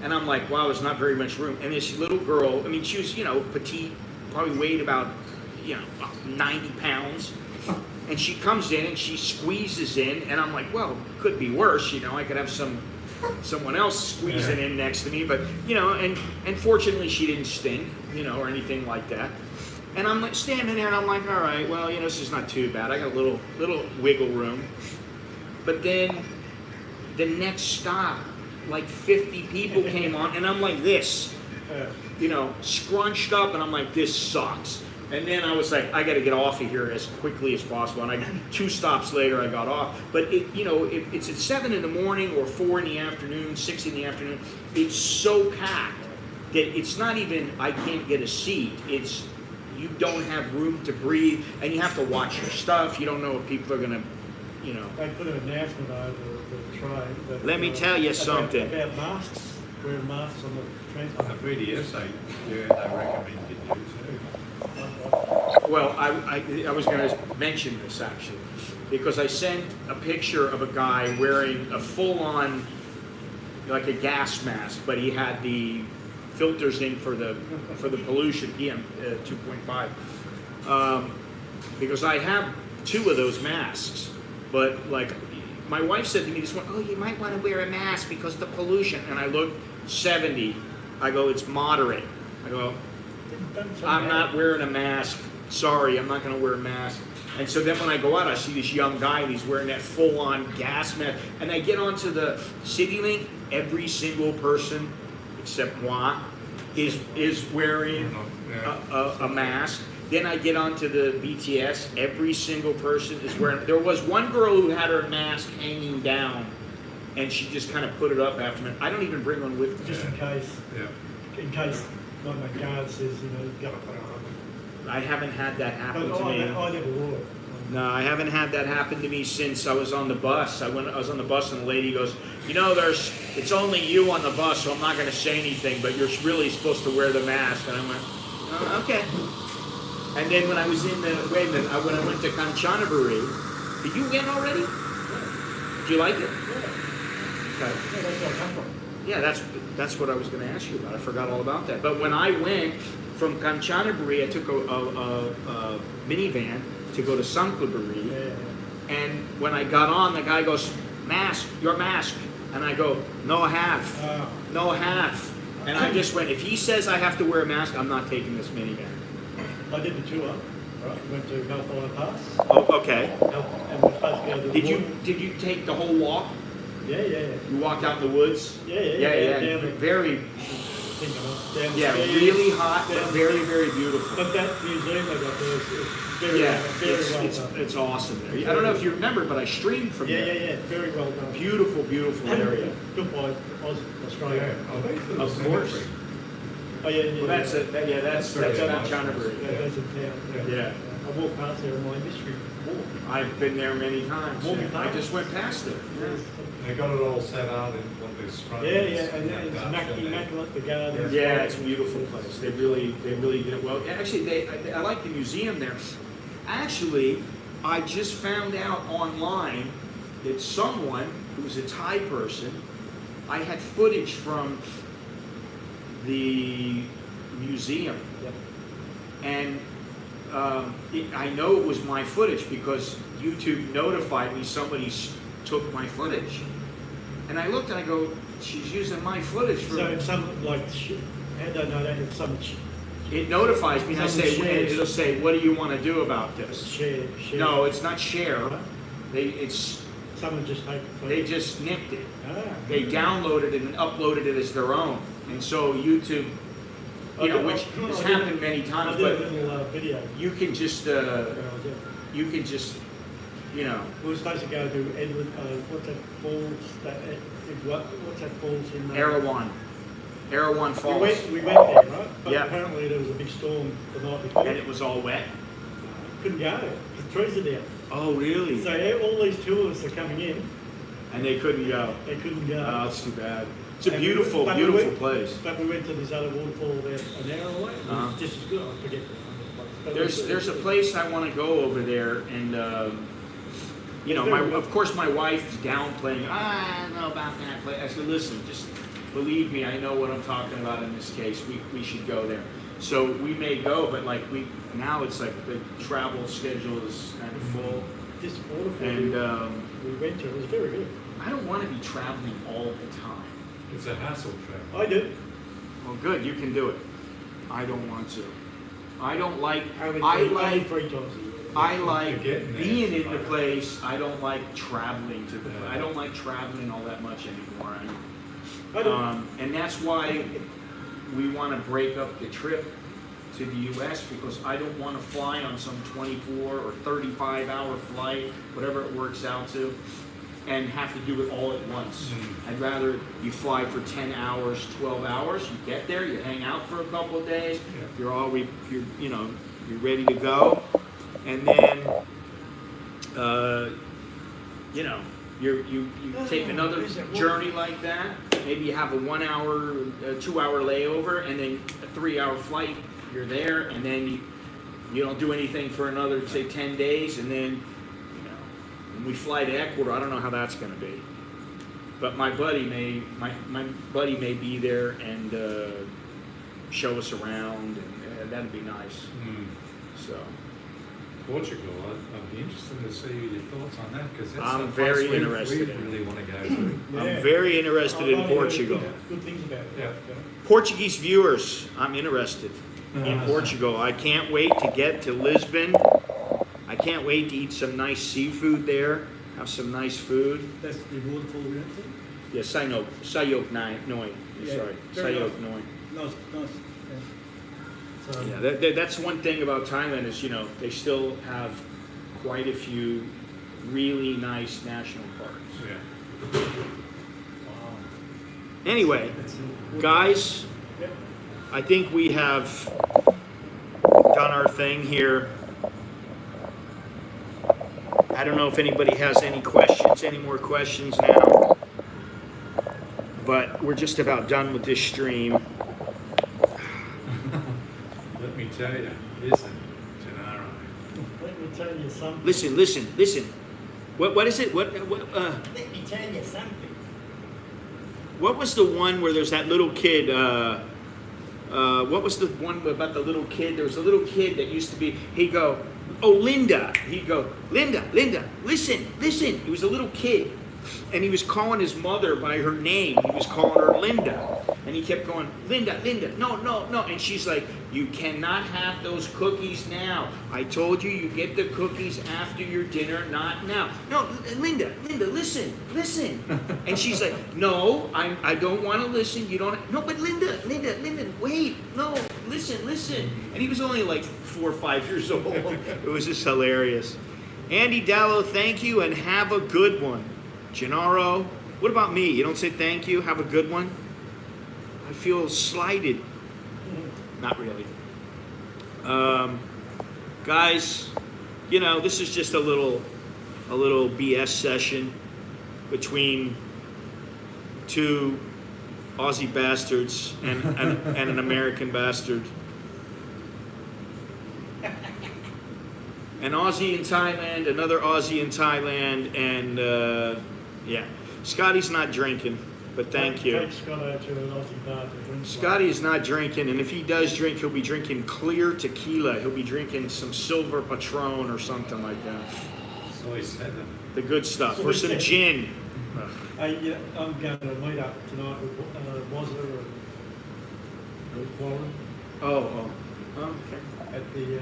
and I'm like, wow, there's not very much room. And this little girl, I mean, she was, petite, probably weighed about, 90 pounds. And she comes in and she squeezes in, and I'm like, well, could be worse, I could have someone else squeezing in next to me, but and fortunately she didn't stink, or anything like that. And I'm like standing there, and I'm like, all right, well, this is not too bad. I got a little wiggle room. But then the next stop, like 50 people came on, and I'm like this, scrunched up, and I'm like, this sucks. And then I was like, I got to get off of here as quickly as possible. And I got 2 stops later, I got off. But if it's at 7 in the morning or 4 in the afternoon, 6 in the afternoon, it's so packed that it's not even I can't get a seat. It's you don't have room to breathe, and you have to watch your stuff. You don't know if people are gonna, They put an announcement over the train. That, Let me tell you about- something. About masks, wearing masks on the On transport. the BDS, they recommend you do too. Well, I was going to mention this actually, because I sent a picture of a guy wearing a full-on, like a gas mask, but he had the filters in for the pollution, PM 2.5. Because I have 2 of those masks, but like my wife said to me this one, oh, you might want to wear a mask because of the pollution. And I look 70. I go, it's moderate. I go, I'm not wearing a mask. Sorry, I'm not going to wear a mask. And so then when I go out, I see this young guy, and he's wearing that full-on gas mask. And I get onto the CityLink, every single person, except moi, is wearing a mask. Then I get onto the BTS, every single person is wearing. There was one girl who had her mask hanging down, and she just kind of put it up after me. I don't even bring one with me. Just in case. Yeah. In case like my guard says, you know, you've got to put it on. I haven't had that happen But to me. I never wore it. No, I haven't had that happen to me since I was on the bus. I was on the bus and the lady goes, you know, it's only you on the bus, so I'm not going to say anything, but you're really supposed to wear the mask. And I went, oh, okay. And then when I was when I went to Kanchanaburi, did you win already? Did you like it? Yeah. Okay. Yeah, that's where I come from. Yeah, that's what I was going to ask you about. I forgot all about that. But when I went from Kanchanaburi, I took a minivan to go to Sanklaburi. Yeah. And when I got on, the guy goes, mask, your mask. And I go, no, I have. No, I have. And I just went, if he says I have to wear a mask, I'm not taking this minivan. I did the tour, right? Went to Malfire Pass. Oh, okay. And we're supposed to go to the water. Did you take the whole walk? Yeah. You walked out in the woods? Yeah. Very, Down the yeah, stairs, really hot, but down- very, very beautiful. But that museum I got there is very, very well done. It's awesome there. I don't know if you remember, but I streamed from there. Yeah. Very well done. Beautiful, beautiful area. Good by Australia. Of course. Oh yeah. Well, that's That's very nice. Canterbury. That's in town. Yeah. I walked past there on my industry walk. I've been there many times. Walking I past. just went past it. They got it all set out in one of those Yeah, and it's immaculate, the garden. Yeah, it's a beautiful place. They really did it well. Actually, I like the museum there. Actually, I just found out online that someone who was a Thai person, I had footage from the museum, Yep. and I know it was my footage because YouTube notified me somebody took my footage. And I looked and I go, she's using my footage for. So it's some like, how do I know that? It's some It notifies me and I Some say, shares. it'll say, what do you want to do about this? share. No, it's not share. Right? Someone just take the They just nicked it. They Ah. downloaded it and uploaded it as their own. And so YouTube, you know, which has happened many times, I did but a little video. you can just, when I was there. you know, We were supposed to go to Edward, what's that falls, what's that falls in? Erewhon Falls. We went there, right? But Yeah. apparently there was a big storm the night before. And it was all wet. Couldn't go, the trees are down. Oh, really? So all these tourists are coming in, And they couldn't go. they couldn't go. Oh, it's too bad. It's a And we- beautiful, but we beautiful went- place. But we went to this other waterfall there an hour away. It Uh-huh. was just as good. I forget the name of the place. But it was- There's a place I want to go over there, and you know, of course my wife's downplaying. I don't know about that place. I said, listen, just believe me, I know what I'm talking about in this case. We should go there. So we may go, but like now it's like the travel schedule is kind of full, This waterfall and we went to, it was very good. I don't want to be traveling all the time. It's a hassle travel. I do. Well, good, you can do it. I don't want to. I don't like. Only I three- like. only 3 times a year. I like You're getting there. being in the place. I don't like traveling to the. I don't like traveling all that much anymore. I do. And that's why we want to break up the trip to the U.S. because I don't want to fly on some 24 or 35-hour flight, whatever it works out to, and have to do it all at once. I'd rather you fly for 10 hours, 12 hours. You get there, you hang out for a couple of days. Yeah. You're ready to go, and then you take another journey like that. Maybe you have a 1 hour, 2 hour layover, and then a 3 hour flight. You're there, and then you don't do anything for another, say, 10 days, and then when we fly to Ecuador, I don't know how that's going to be. But my buddy may be there and show us around, and that'd be nice. So. Portugal, I'd be interested to see your thoughts on that because it's I'm a very place interested we in it. really want to go to. I'm very interested in Portugal. Good things about it. Yeah. Portuguese viewers, I'm interested in Portugal. I can't wait to get to Lisbon. I can't wait to eat some nice seafood there, have some nice food. That's the waterfall we went to. Yeah, Sayok Noi. Yeah, Sorry, very Sayok Noi. Nice. So, Yeah, that's one thing about Thailand is, they still have quite a few really nice national parks. Yeah. wow. Anyway, That's it. guys, Yep. I think we have done our thing here. I don't know if anybody has any questions, any more questions now. But we're just about done with this stream. Let me tell you, listen, Gennaro. Let me tell you something. Listen. What is it? Let me tell you something. What was the one where there's that little kid? What was the one about the little kid? There was a little kid that used to be. He'd go, oh, Linda. He'd go, Linda, listen. He was a little kid, and he was calling his mother by her name. He was calling her Linda, and he kept going, Linda, no. And she's like, you cannot have those cookies now. I told you get the cookies after your dinner, not now. No, Linda, listen. And she's like, no, I don't want to listen. You don't. No, but Linda, wait, no, listen. And he was only like 4 or 5 years old. It was just hilarious. Andy Dallo, thank you and have a good one. Gennaro, what about me? You don't say thank you? Have a good one? I feel slighted. Not really. Guys, you know, this is just a little BS session between two Aussie bastards and an American bastard. An Aussie in Thailand, another Aussie in Thailand, and yeah. Scotty's not drinking, but thank you. Take Scott out to an Aussie bar to drink. Scotty is not drinking, and if he does drink, he'll be drinking clear tequila. He'll be drinking some Silver Patron or something like that. Soy 7. The good stuff. Soy Or some 7. gin. Yeah, I'm going to meet up tonight with Wazza and Warren Oh, okay. at the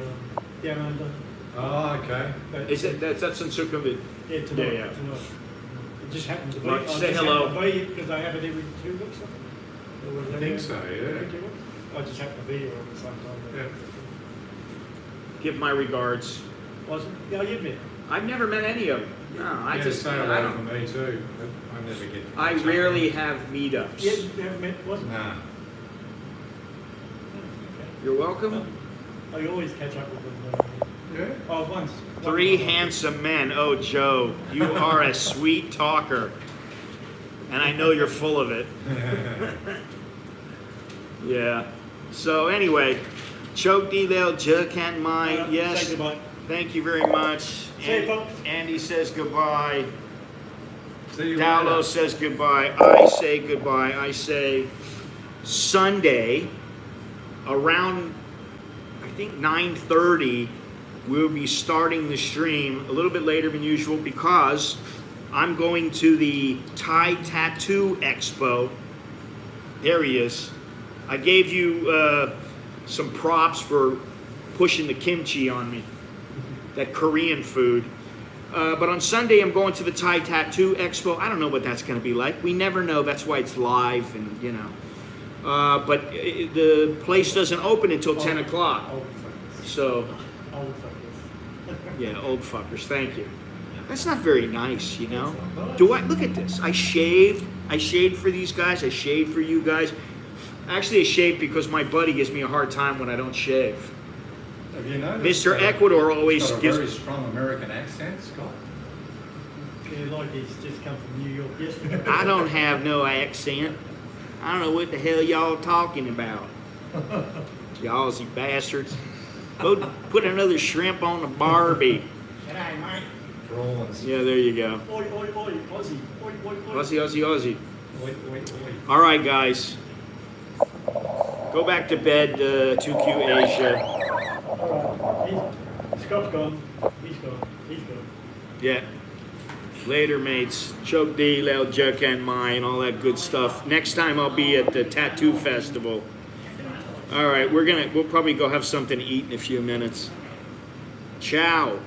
Down Under. Oh, okay. Is that's in Sukhumvit? Yeah, tonight. Yeah. Tonight. It just happened to be. Right, I say just hello. happened to be because I have it every 2 weeks. I think so, yeah. I just happened to be here at the same time. Yeah. Give my regards. Wasn't? Yeah, you've met. I've never met any of them. No, I Yeah, just say I hello don't. for me too. I never get to I catch up. rarely have meetups. Yeah, you haven't met, wasn't? Nah. You're welcome. I always catch up with them. Yeah? Oh, once. Three handsome men. Oh, Joe, you are a sweet talker. And I know you're full of it. Yeah. So anyway, Choke Lel Jerkan Mai. Yes. Say goodbye. Thank you very much. See you, folks. Andy says goodbye. See you Dallo later. says goodbye. I say goodbye. I say Sunday around I think 9:30 we'll be starting the stream a little bit later than usual because I'm going to the Thai Tattoo Expo. There he is. I gave you some props for pushing the kimchi on me, that Korean food. But on Sunday, I'm going to the Thai Tattoo Expo. I don't know what that's going to be like. We never know. That's why it's live, and you know. But the place doesn't open until 10 o'clock. Old fuckers. So, Old fuckers. yeah, old fuckers. Thank you. That's not very nice, you know. Do I look at this? I shaved. I shaved for these guys. I shaved for you guys. Actually, I shaved because my buddy gives me a hard time when I don't shave. Have you noticed? Mr. Ecuador always got a gives. very strong American accent, Scott. Yeah, like he's just come from New York yesterday. I don't have no accent. I don't know what the hell y'all talking about. Y'all Aussie bastards. Go put another shrimp on the Barbie. G'day, mate. Prawns. Yeah, there you go. Oi, oi, oi, Aussie. Oi, oi, oi. Aussie. Oi, oi, oi. All right, guys. Go back to bed, 2Q Asia. Alright, Scott's gone. He's gone. Yeah. Later, mates. Choke D, Lel Jerk and Mai, and all that good stuff. Next time I'll be at the Tattoo Festival. All right, we'll probably go have something to eat in a few minutes. Ciao.